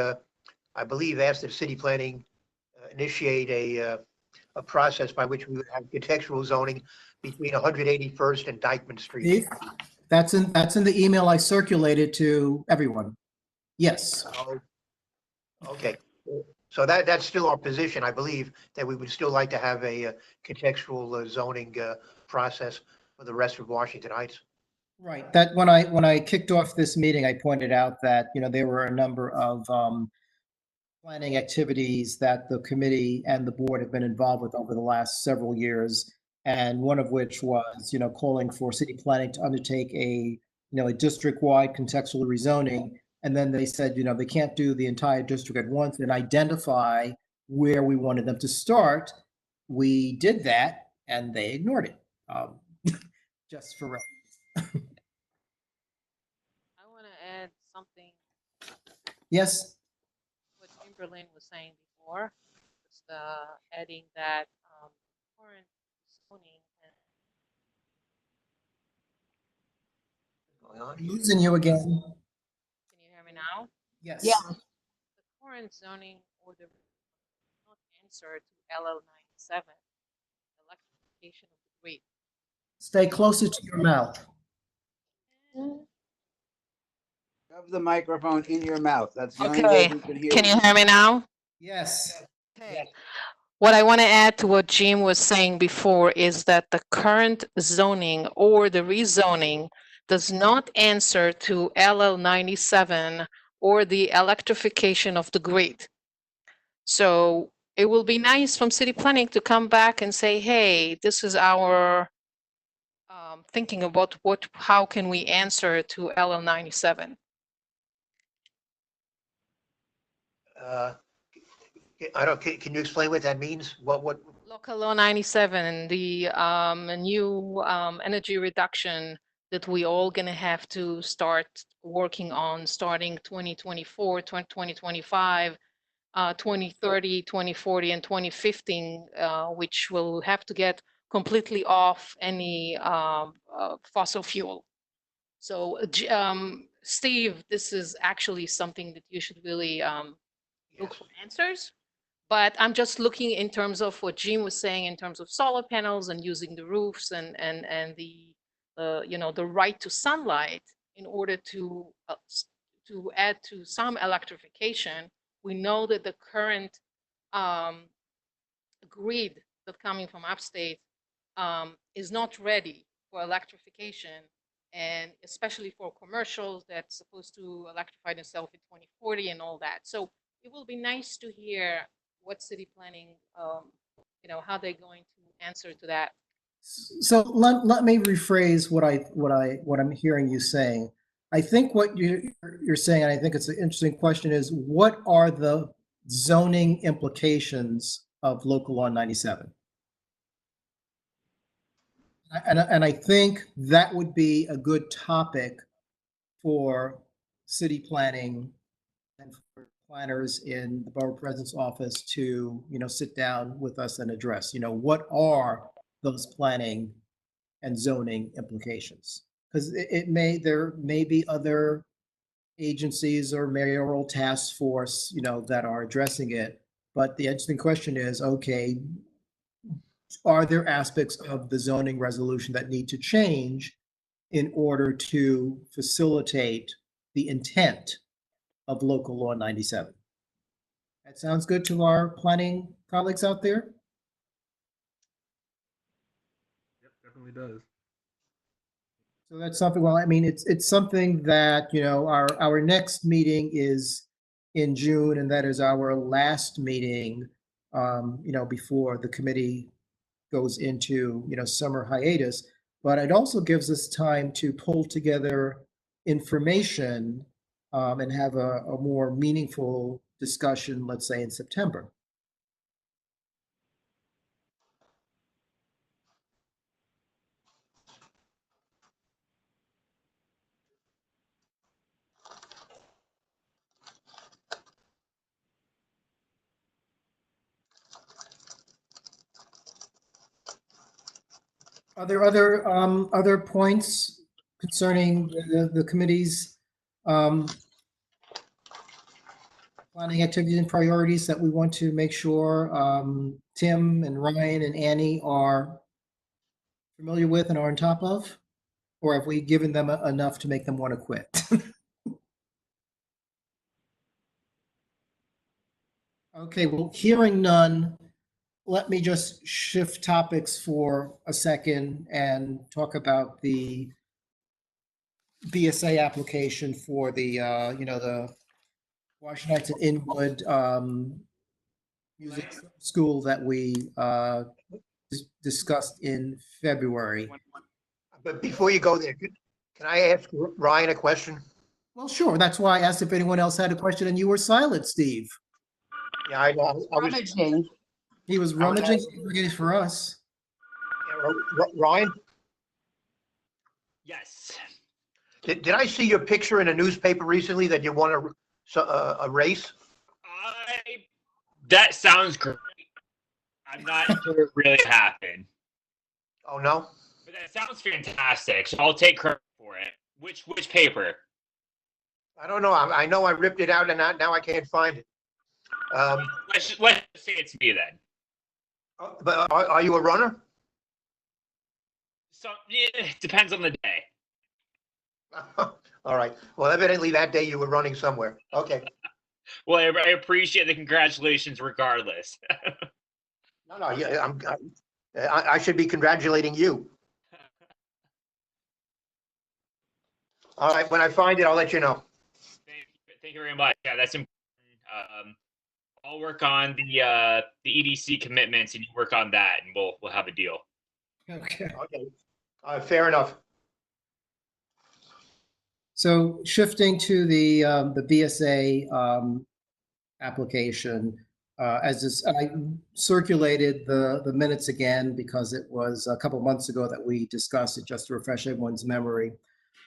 city planning initiate a process by which we would have contextual zoning between 181st and Dyckman Street. That's in the email I circulated to everyone. Yes. Okay. So that's still our position, I believe, that we would still like to have a contextual zoning process for the rest of Washington Heights. Right. That when I kicked off this meeting, I pointed out that there were a number of planning activities that the committee and the board have been involved with over the last several years, and one of which was calling for city planning to undertake a district-wide contextual rezoning. And then they said, they can't do the entire district at once, and identify where we wanted them to start. We did that, and they ignored it. Just for reference. I want to add something. Yes. What Chamberlain was saying before, just adding that current zoning. Losing you again. Now? Yes. Yeah. The current zoning order not answer to LL 97, electrification of the grid. Stay closer to your mouth. Shove the microphone in your mouth. That's the only Okay. way we can hear Can you hear me now? Yes. Okay. What I want to add to what Jim was saying before is that the current zoning or the rezoning does not answer to LL 97 or the electrification of the grid. So it will be nice from city planning to come back and say, hey, this is our thinking about how can we answer to LL 97. I don't, can you explain what that means? What? Local Law 97, the new energy reduction that we all going to have to start working on starting 2024, 2025, 2030, 2040, and 2015, which will have to get completely off any fossil fuel. So, Steve, this is actually something that you should really look for answers. But I'm just looking in terms of what Jim was saying in terms of solar panels and using the roofs and the the right to sunlight in order to add to some electrification. We know that the current grid that's coming from upstate is not ready for electrification, and especially for commercials that's supposed to electrify themselves in 2040 and all that. So it will be nice to hear what city planning, how they're going to answer to that. So let me rephrase what I'm hearing you saying. I think what you're saying, and I think it's an interesting question, is what are the zoning implications of Local Law 97? And I think that would be a good topic for city planning and for planners in the borough president's office to, sit down with us and address, what are those planning and zoning implications? Because there may be other agencies or mayoral task force, that are addressing it. But the interesting question is, okay, are there aspects of the zoning resolution that need to change in order to facilitate the intent of Local Law 97? That sounds good to our planning colleagues out there? Yep, definitely does. So that's something, well, I mean, it's something that, our next meeting is in June, and that is our last meeting, before the committee goes into, summer hiatus. But it also gives us time to pull together information and have a more meaningful discussion, let's say in September. Are there other points concerning the committee's planning activities and priorities that we want to make sure Tim and Ryan and Annie are familiar with and are on top of? Or have we given them enough to make them want to quit? Okay, well, hearing none, let me just shift topics for a second and talk about the BSA application for the, the Washington Heights and Inwood music school that we discussed in February. But before you go there, can I ask Ryan a question? Well, sure. That's why I asked if anyone else had a question, and you were silent, Steve. Yeah, I know. Rummaging. He was rummaging for us. Ryan? Yes. Did I see your picture in a newspaper recently that you won a race? That sounds great. I'm not sure it really happened. Oh, no? But that sounds fantastic. So I'll take credit for it. Which paper? I don't know. I know I ripped it out and now I can't find it. Let's just say it's me then. But are you a runner? So it depends on the day. All right. Well, evidently that day you were running somewhere. Okay. Well, I appreciate the congratulations regardless. No, yeah, I should be congratulating you. All right. When I find it, I'll let you know. Thank you very much. Yeah, that's important. I'll work on the EDC commitments, and you work on that, and we'll have a deal. Okay. Okay. Fair enough. So shifting to the BSA application. As this, and I circulated the minutes again because it was a couple months ago that we discussed it, just to refresh everyone's memory.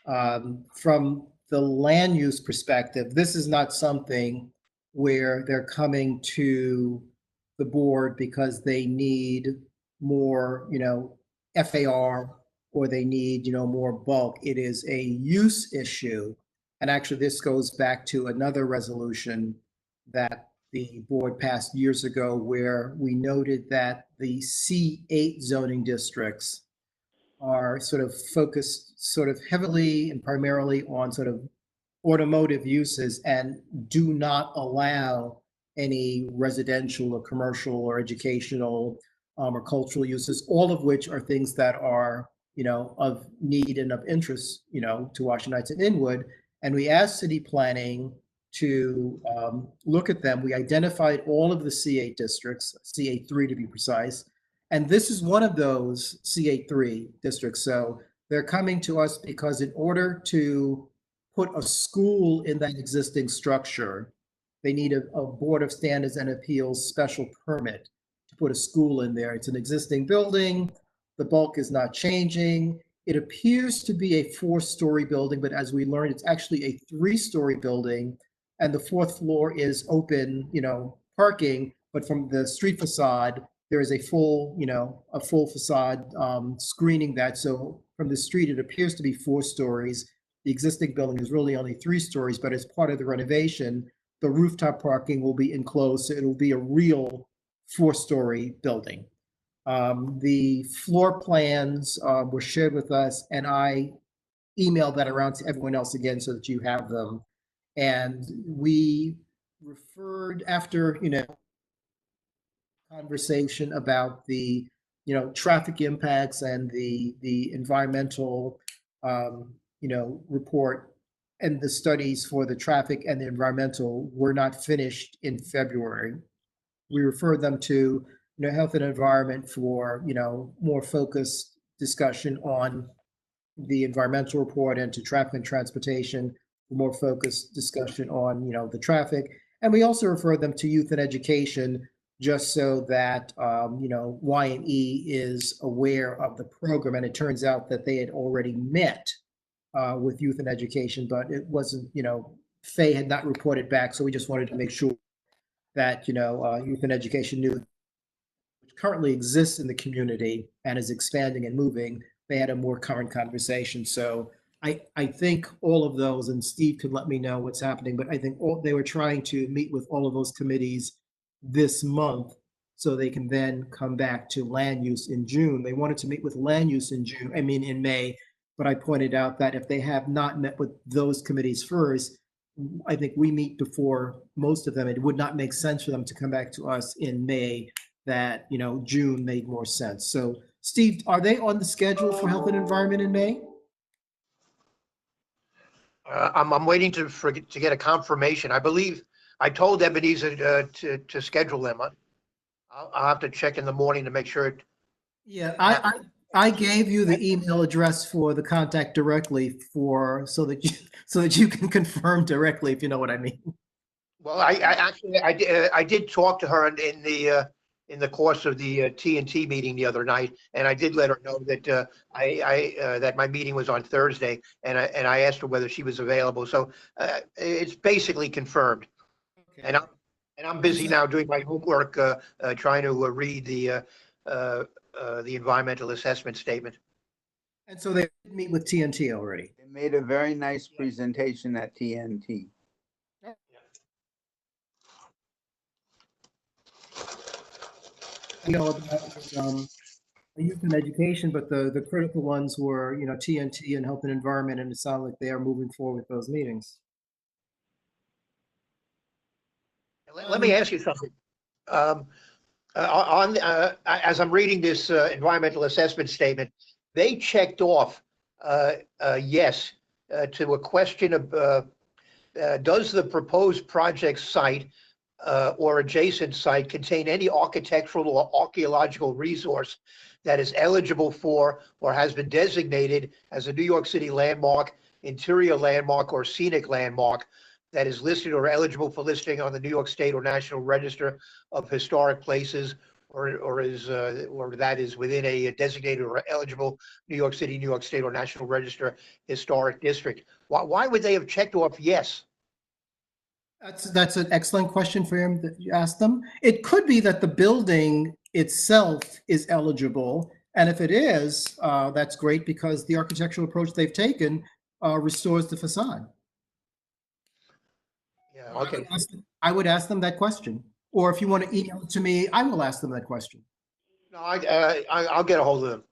From the land use perspective, this is not something where they're coming to the board because they need more, FAR, or they need, more bulk. It is a use issue. And actually, this goes back to another resolution that the board passed years ago, where we noted that the C8 zoning districts are sort of focused sort of heavily and primarily on sort of automotive uses and do not allow any residential or commercial or educational or cultural uses, all of which are things that are, of need and of interest, to Washingtonites and Inwood. And we asked city planning to look at them. We identified all of the C8 districts, C8-3 to be precise. And this is one of those C8-3 districts. So they're coming to us because in order to put a school in that existing structure, they need a Board of Standards and Appeals special permit to put a school in there. It's an existing building. The bulk is not changing. It appears to be a 4-story building, but as we learned, it's actually a 3-story building. And the 4th floor is open, parking, but from the street facade, there is a full facade screening that. So from the street, it appears to be 4 stories. The existing building is really only 3 stories, but as part of the renovation, the rooftop parking will be enclosed. So it'll be a real 4-story building. The floor plans were shared with us, and I emailed that around to everyone else again so that you have them. And we referred after, conversation about the, traffic impacts and the environmental, report, and the studies for the traffic and the environmental were not finished in February. We referred them to, health and environment for, more focused discussion on the environmental report, and to traffic and transportation, more focused discussion on, the traffic. And we also referred them to youth and education, just so that, Y&E is aware of the program. And it turns out that they had already met with youth and education, but it wasn't, Faye had not reported back. So we just wanted to make sure that, youth and education knew, which currently exists in the community and is expanding and moving. They had a more current conversation. So I think all of those, and Steve could let me know what's happening, but I think they were trying to meet with all of those committees this month so they can then come back to land use in June. They wanted to meet with land use in May, but I pointed out that if they have not met with those committees first, I think we meet before most of them. It would not make sense for them to come back to us in May, that, June made more sense. So Steve, are they on the schedule for health and environment in May? I'm waiting to get a confirmation. I believe I told Ebenezer to schedule them. I'll have to check in the morning to make sure. Yeah, I gave you the email address for the contact directly so that you can confirm directly, if you know what I mean. Well, I did talk to her in the course of the TNT meeting the other night, and I did let her know that that my meeting was on Thursday, and I asked her whether she was available. So it's basically confirmed. Okay. And I'm busy now doing my homework, trying to read the environmental assessment statement. And so they did meet with TNT already. They made a very nice presentation at TNT. About youth and education, but the critical ones were, TNT and health and environment, and it sounds like they are moving forward with those meetings. Let me ask you something. As I'm reading this environmental assessment statement, they checked off yes to a question of does the proposed project site or adjacent site contain any architectural or archaeological resource that is eligible for or has been designated as a New York City landmark, interior landmark, or scenic landmark that is listed or eligible for listing on the New York State or National Register of Historic Places, or that is within a designated or eligible New York City, New York State, or National Register Historic District. Why would they have checked off yes? That's an excellent question for him that you asked them. It could be that the building itself is eligible, and if it is, that's great because the architectural approach they've taken restores the facade. Yeah, okay. I would ask them that question, or if you want to email it to me, I will ask them that question. No, I'll get a hold of them.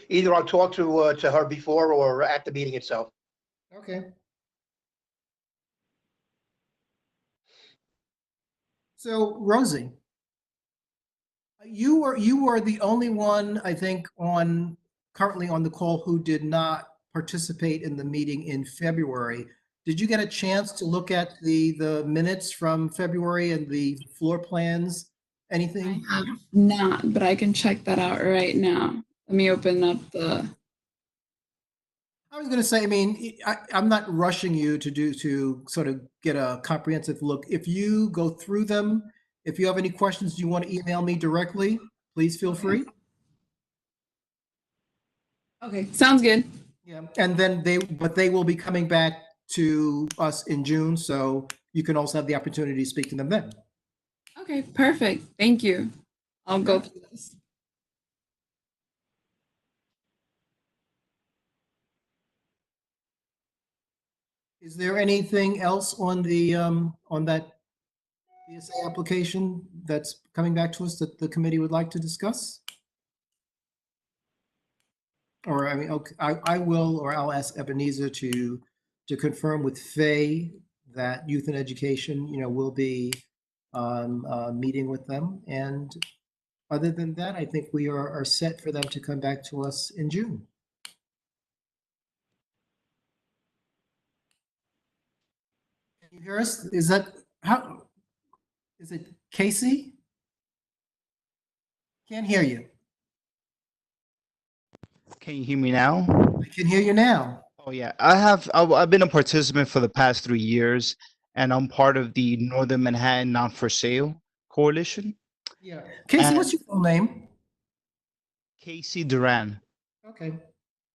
Either I'll talk to her before or at the meeting itself. Okay. So Rosie, you were the only one, I think, currently on the call who did not participate in the meeting in February. Did you get a chance to look at the minutes from February and the floor plans? Anything? I have not, but I can check that out right now. Let me open up the. I was going to say, I mean, I'm not rushing you to sort of get a comprehensive look. If you go through them, if you have any questions, you want to email me directly, please feel free. Okay, sounds good. Yeah, and then they will be coming back to us in June, so you can also have the opportunity to speak to them then. Okay, perfect. Thank you. I'll go through this. Is there anything else on the on that PSA application that's coming back to us that the committee would like to discuss? Or I mean, okay, I will, or I'll ask Ebenezer to confirm with Faye that Youth and Education, will be meeting with them. And other than that, I think we are set for them to come back to us in June. Can you hear us? Is it Casey? Can't hear you. Can you hear me now? I can hear you now. Oh yeah, I've been a participant for the past 3 years, and I'm part of the Northern Manhattan Not for Sale Coalition. Yeah, Casey, what's your full name? Casey Duran. Okay.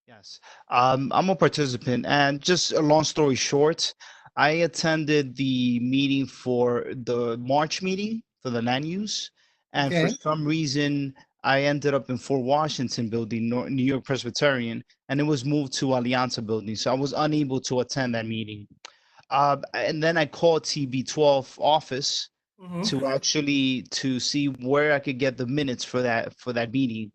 Yes, I'm a participant, and just a long story short, I attended the meeting for the March meeting for the land use, and for some reason I ended up in Fort Washington building, New York Presbyterian, and it was moved to Alianza building, so I was unable to attend that meeting. And then I called TB12 office to see where I could get the minutes for that meeting.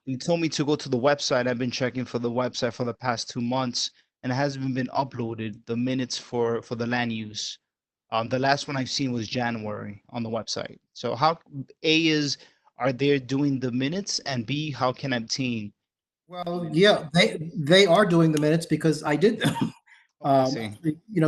He told me to go to the website. I've been checking for the website for the past 2 months, and it hasn't been uploaded, the minutes for the land use. The last one I've seen was January on the website. So how are they doing the minutes, and B, how can I obtain? Well, yeah, they are doing the minutes because I did them.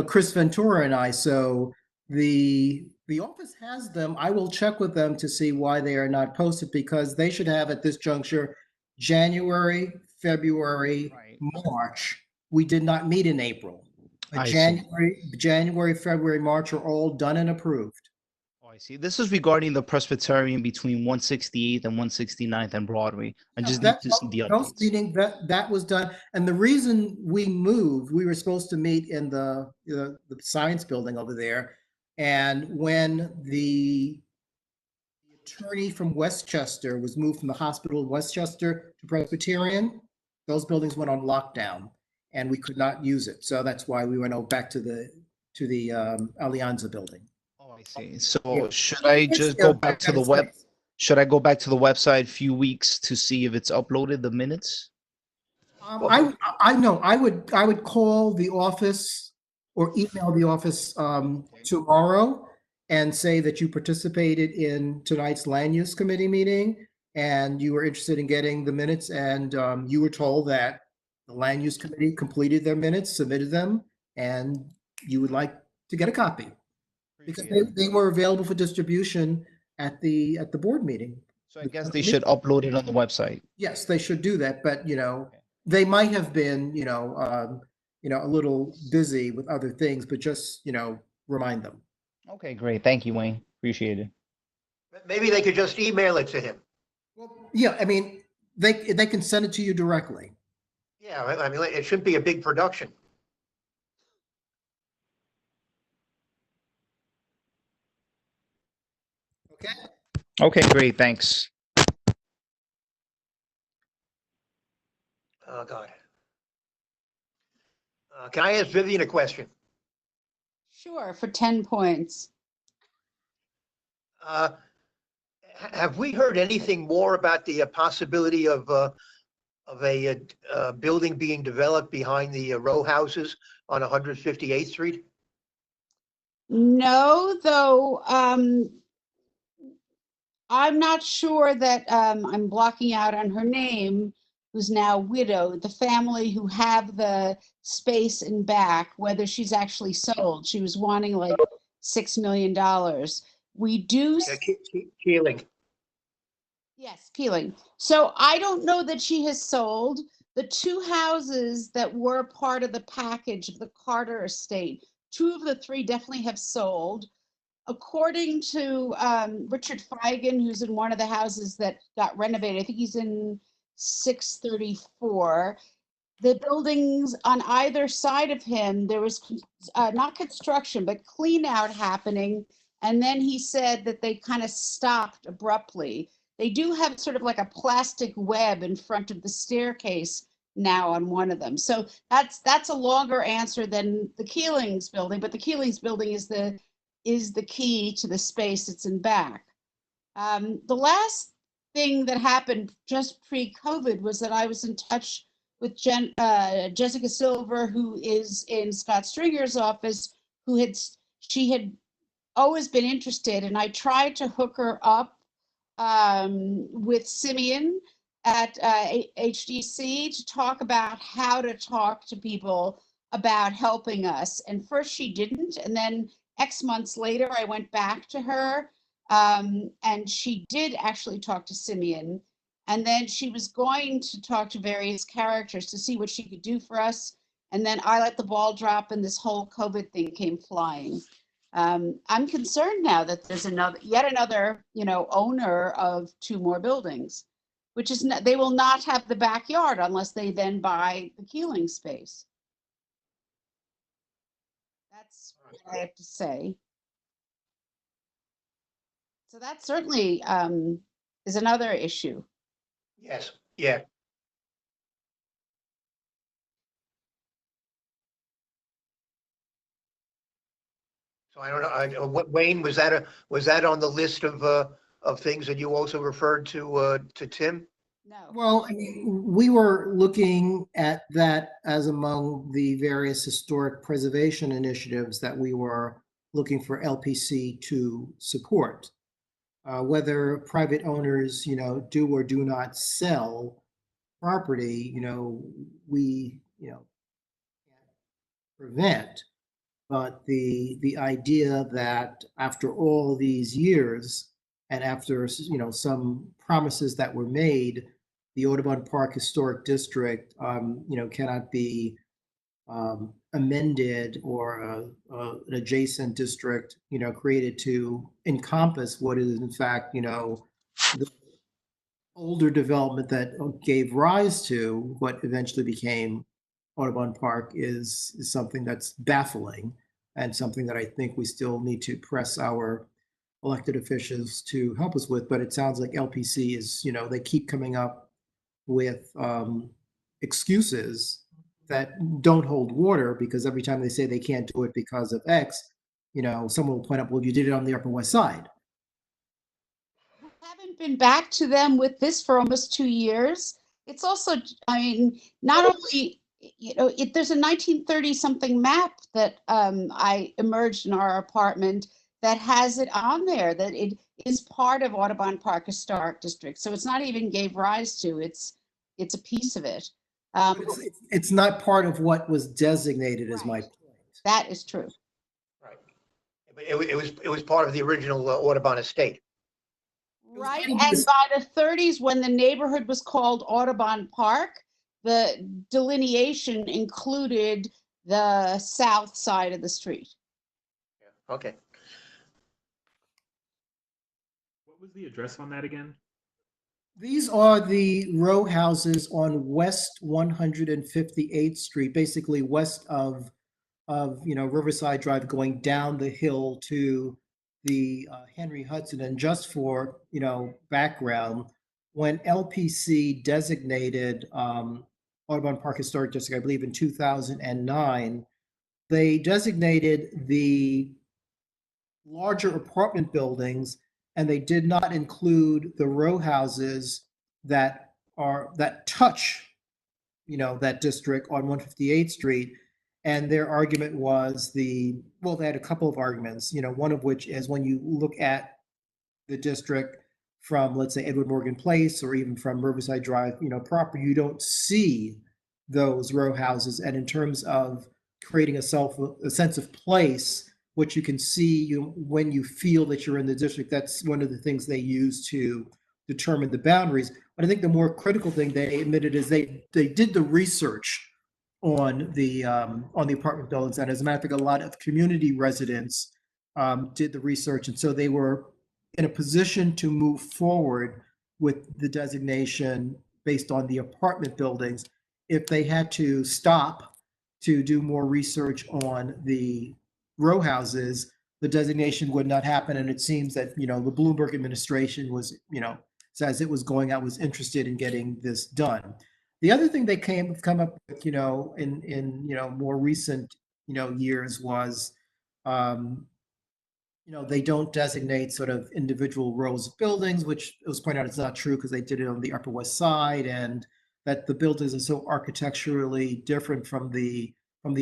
Chris Ventura and I. So the office has them. I will check with them to see why they are not posted, because they should have at this juncture January, February, March. We did not meet in April. January, February, March are all done and approved. I see. This is regarding the Presbyterian between 168th and 169th and Broadway. I just need to see the updates. Meeting that was done, and the reason we moved, we were supposed to meet in the science building over there, and when the attorney from Westchester was moved from the hospital in Westchester to Presbyterian, those buildings went on lockdown, and we could not use it. So that's why we went back to the Alianza building. I see. So should I just go back to the web? Should I go back to the website a few weeks to see if it's uploaded, the minutes? I know. I would call the office or email the office tomorrow and say that you participated in tonight's land use committee meeting and you were interested in getting the minutes, and you were told that the land use committee completed their minutes, submitted them, and you would like to get a copy. Because they were available for distribution at the board meeting. So I guess they should upload it on the website. Yes, they should do that. But they might have been a little busy with other things, but just, remind them. Okay, great. Thank you, Wayne. Appreciate it. Maybe they could just email it to him. Yeah, I mean, they can send it to you directly. Yeah, I mean, it shouldn't be a big production. Okay. Okay, great. Thanks. Oh, God. Can I ask Vivian a question? Sure, for 10 points. Have we heard anything more about the possibility of a building being developed behind the row houses on 158th Street? No, though, I'm not sure that, I'm blocking out on her name, who's now widowed, the family who have the space in back, whether she's actually sold. She was wanting like $6 million. We do. Keeling. Yes, Keeling. So I don't know that she has sold. The two houses that were part of the package of the Carter estate, two of the three definitely have sold. According to Richard Feigen, who's in one of the houses that got renovated, I think he's in 634. The buildings on either side of him, there was not construction, but clean out happening. And then he said that they kind of stopped abruptly. They do have sort of like a plastic web in front of the staircase now on one of them. So that's a longer answer than the Keelings building, but the Keelings building is the key to the space that's in back. The last thing that happened just pre-COVID was that I was in touch with Jessica Silver, who is in Scott Stringer's office, she had always been interested, and I tried to hook her up with Simeon at HDC to talk about how to talk to people about helping us. And first she didn't, and then X months later, I went back to her, and she did actually talk to Simeon. And then she was going to talk to various characters to see what she could do for us. And then I let the ball drop, and this whole COVID thing came flying. I'm concerned now that there's yet another, owner of two more buildings, which is they will not have the backyard unless they then buy the Keeling space. That's what I have to say. So that certainly is another issue. Yes, yeah. So I don't know, Wayne, was that on the list of things that you also referred to Tim? No. Well, I mean, we were looking at that as among the various historic preservation initiatives that we were looking for LPC to support. Whether private owners, do or do not sell property, we, can't prevent. But the idea that after all these years and after, some promises that were made, the Audubon Park Historic District, cannot be amended or an adjacent district, created to encompass what is in fact, the older development that gave rise to what eventually became Audubon Park is something that's baffling and something that I think we still need to press our elected officials to help us with. But it sounds like LPC is, they keep coming up with excuses that don't hold water, because every time they say they can't do it because of X, someone will point out, well, you did it on the Upper West Side. Haven't been back to them with this for almost 2 years. It's also, I mean, not only, there's a 1930 something map that I emerged in our apartment that has it on there, that it is part of Audubon Park Historic District. So it's not even gave rise to, it's a piece of it. It's not part of what was designated as my point. That is true. Right. It was part of the original Audubon estate. Right, and by the 30s, when the neighborhood was called Audubon Park, the delineation included the south side of the street. Okay. What was the address on that again? These are the row houses on West 158th Street, basically west of Riverside Drive, going down the hill to the Henry Hudson. And just for background, when LPC designated Audubon Park Historic District, I believe in 2009, they designated the larger apartment buildings, and they did not include the row houses that touch that district on 158th Street. And their argument was they had a couple of arguments, one of which is when you look at the district from, let's say, Edward Morgan Place or even from Riverside Drive, proper, you don't see those row houses. And in terms of creating a sense of place, which you can see when you feel that you're in the district, that's one of the things they use to determine the boundaries. But I think the more critical thing they admitted is they did the research on the apartment buildings, and as a matter of fact, a lot of community residents did the research, and so they were in a position to move forward with the designation based on the apartment buildings. If they had to stop to do more research on the row houses, the designation would not happen. And it seems that the Bloomberg administration was, as it was going out, was interested in getting this done. The other thing they come up with, in more recent years was, they don't designate sort of individual rows of buildings, which it was pointed out it's not true because they did it on the Upper West Side, and that the buildings are so architecturally different from the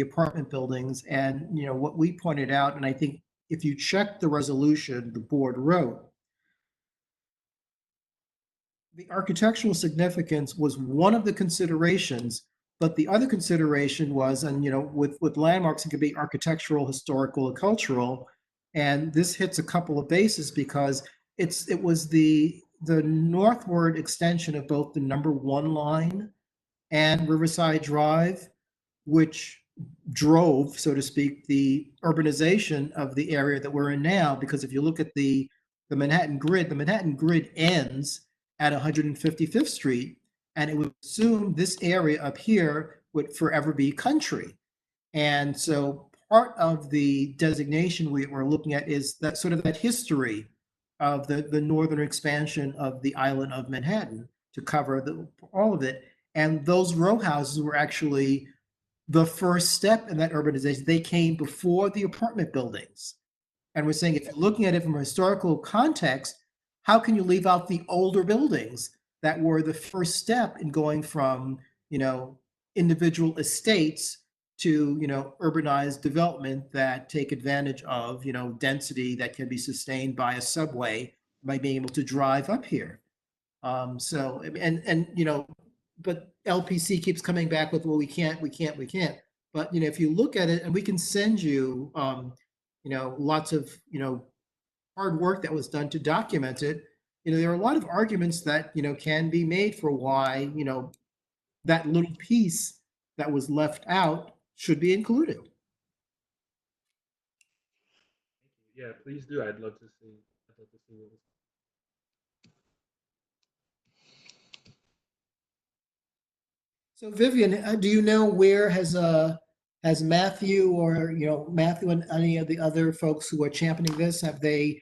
apartment buildings. And what we pointed out, and I think if you check the resolution the board wrote, the architectural significance was one of the considerations, but the other consideration was, and with landmarks, it could be architectural, historical, or cultural. And this hits a couple of bases because it was the northward extension of both the number 1 line and Riverside Drive, which drove, so to speak, the urbanization of the area that we're in now. Because if you look at the Manhattan grid ends at 155th Street, and it would assume this area up here would forever be country. And so part of the designation we're looking at is that sort of that history of the northern expansion of the island of Manhattan to cover all of it. And those row houses were actually the first step in that urbanization. They came before the apartment buildings. And we're saying, if you're looking at it from a historical context, how can you leave out the older buildings that were the first step in going from, individual estates to, urbanized development that take advantage of, density that can be sustained by a subway by being able to drive up here. But LPC keeps coming back with, well, we can't. But, if you look at it, and we can send you, lots of, hard work that was done to document it, there are a lot of arguments that, can be made for why, that little piece that was left out should be included. Yeah, please do. I'd love to see what was. So Vivian, do you know where has Matthew or Matthew and any of the other folks who are championing this, have they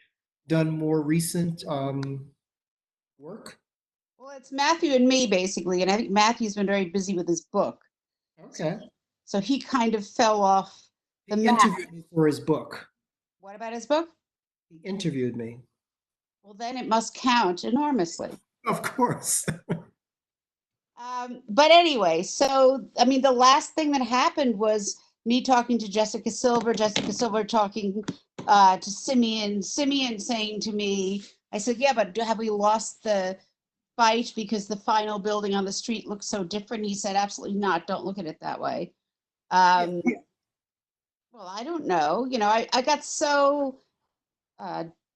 done more recent work? Well, it's Matthew and me basically, and I think Matthew's been very busy with his book. Okay. So he kind of fell off the He map. interviewed me for his book. What about his book? He interviewed me. Well, then it must count enormously. Of course. But anyway, so, the last thing that happened was me talking to Jessica Silver talking to Simeon saying to me, I said, yeah, but have we lost the fight because the final building on the street looks so different? He said, absolutely not. Don't look at it that way. Well, I don't know. I got so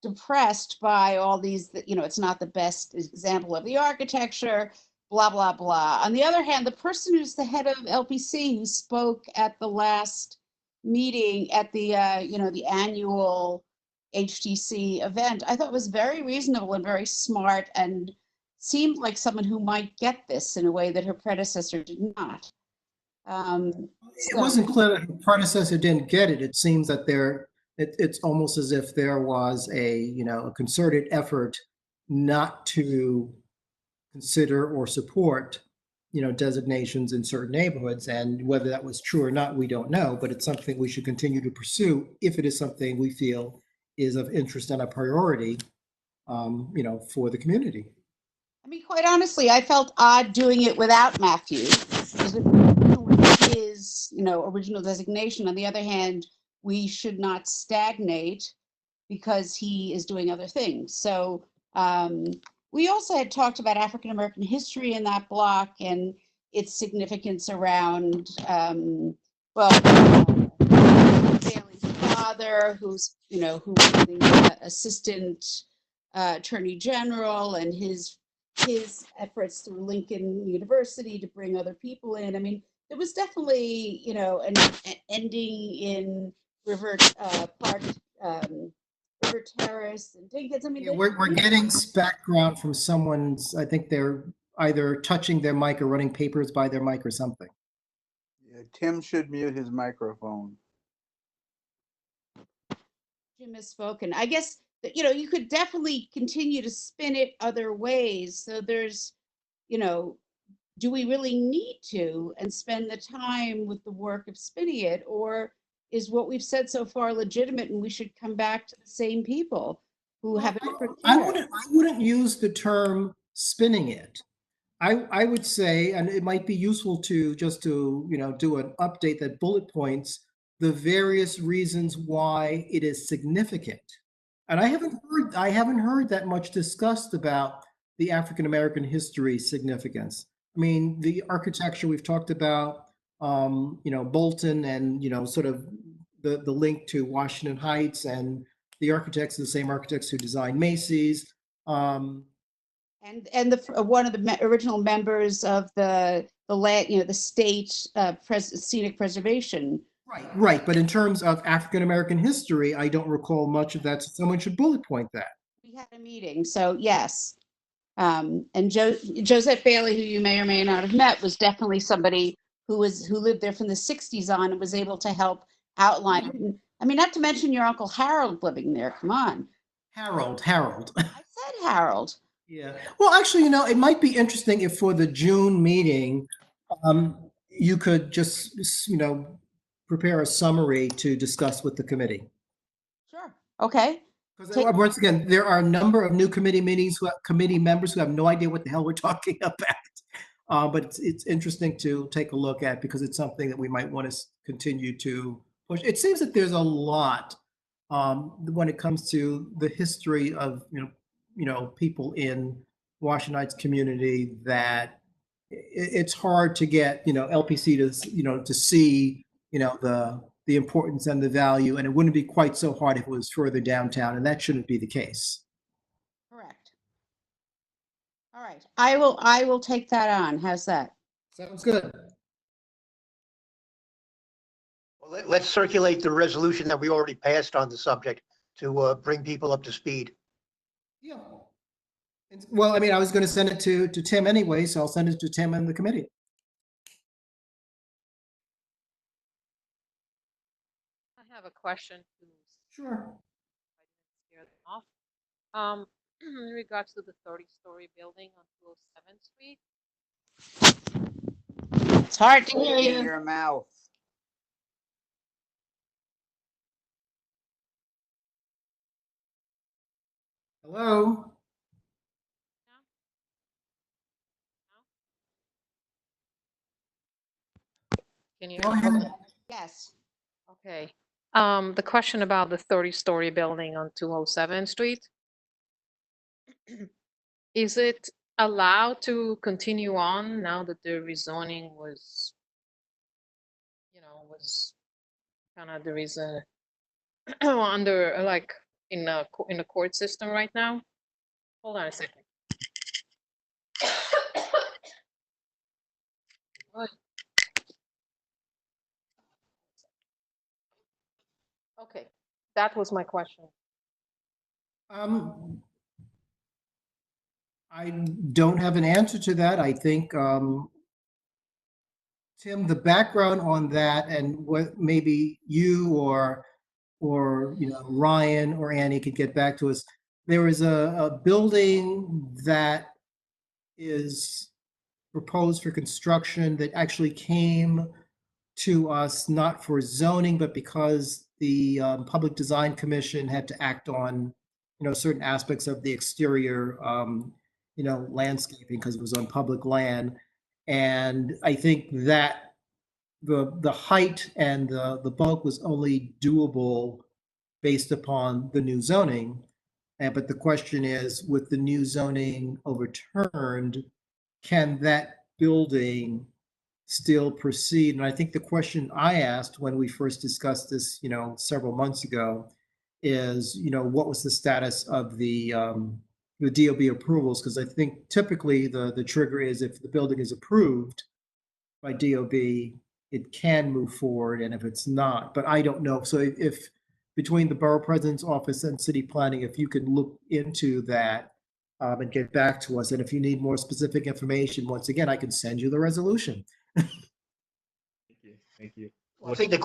depressed by all these, that, it's not the best example of the architecture. blah, blah, blah. On the other hand, the person who's the head of LPC who spoke at the last meeting at the, the annual HTC event, I thought was very reasonable and very smart and seemed like someone who might get this in a way that her predecessor did not. It wasn't clear that her predecessor didn't get it. It seems that it's almost as if there was a concerted effort not to consider or support, designations in certain neighborhoods. And whether that was true or not, we don't know, but it's something we should continue to pursue if it is something we feel is of interest and a priority, for the community. I mean, quite honestly, I felt odd doing it without Matthew. His, original designation. On the other hand, we should not stagnate because he is doing other things. So we also had talked about African American history in that block and its significance around, Bailey's father, who's the assistant attorney general, and his efforts through Lincoln University to bring other people in. I mean, there was definitely, an ending in River Park, River Terrace and Dinkins. I mean, We're getting background from someone's, I think they're either touching their mic or running papers by their mic or something. Yeah, Tim should mute his microphone. Jim has spoken. I guess that, you could definitely continue to spin it other ways. So there's, do we really need to and spend the time with the work of spinning it, or is what we've said so far legitimate and we should come back to the same people who have a different I wouldn't use the term spinning it. I would say, and it might be useful to just to do an update that bullet points the various reasons why it is significant. And I haven't heard that much discussed about the African American history significance. I mean, the architecture we've talked about, Bolton, and sort of the link to Washington Heights, and the architects are the same architects who designed Macy's. And one of the original members of the land, the state scenic preservation. Right. But in terms of African American history, I don't recall much of that. So someone should bullet point that. We had a meeting, so yes. And Josette Bailey, who you may or may not have met, was definitely somebody who lived there from the 60s on and was able to help outline it. I mean, not to mention your Uncle Harold living there. Come on. Harold. I said Harold. Yeah. Well, actually, it might be interesting if for the June meeting, you could just, prepare a summary to discuss with the committee. Sure. Okay. Because once again, there are a number of new committee members who have no idea what the hell we're talking about. But it's interesting to take a look at because it's something that we might want to continue to push. It seems that there's a lot when it comes to the history of people in Washington Heights community that it's hard to get LPC to see the importance and the value, and it wouldn't be quite so hard if it was further downtown, and that shouldn't be the case. Correct. All right, I will take that on. How's that? Sounds good. Well, let's circulate the resolution that we already passed on the subject to bring people up to speed. Yeah. Well, I mean, I was going to send it to Tim anyway, so I'll send it to Tim and the committee. I have a question. Sure. Scare them off. In regards to the 30-story building on 207th Street. It's hard to hear you. In your mouth. Hello. Can you Go hear me? ahead. Yes. Okay. The question about the 30-story building on 207th Street. Is it allowed to continue on now that the rezoning was kind of, there is a under like in the court system right now? Hold on a second. Okay, that was my question. I don't have an answer to that. I think, Tim, the background on that and what maybe you or Ryan or Annie could get back to us. There is a building that is proposed for construction that actually came to us not for zoning, but because the Public Design Commission had to act on, certain aspects of the exterior, landscaping because it was on public land. And I think that the height and the bulk was only doable based upon the new zoning. But the question is, with the new zoning overturned, can that building still proceed? And I think the question I asked when we first discussed this, several months ago is, what was the status of the DOB approvals? Because I think typically the trigger is if the building is approved by DOB, it can move forward, and if it's not, but I don't know. So if between the Borough President's Office and City Planning, if you could look into that and get back to us, and if you need more specific information, once again, I can send you the resolution. Thank you. I think the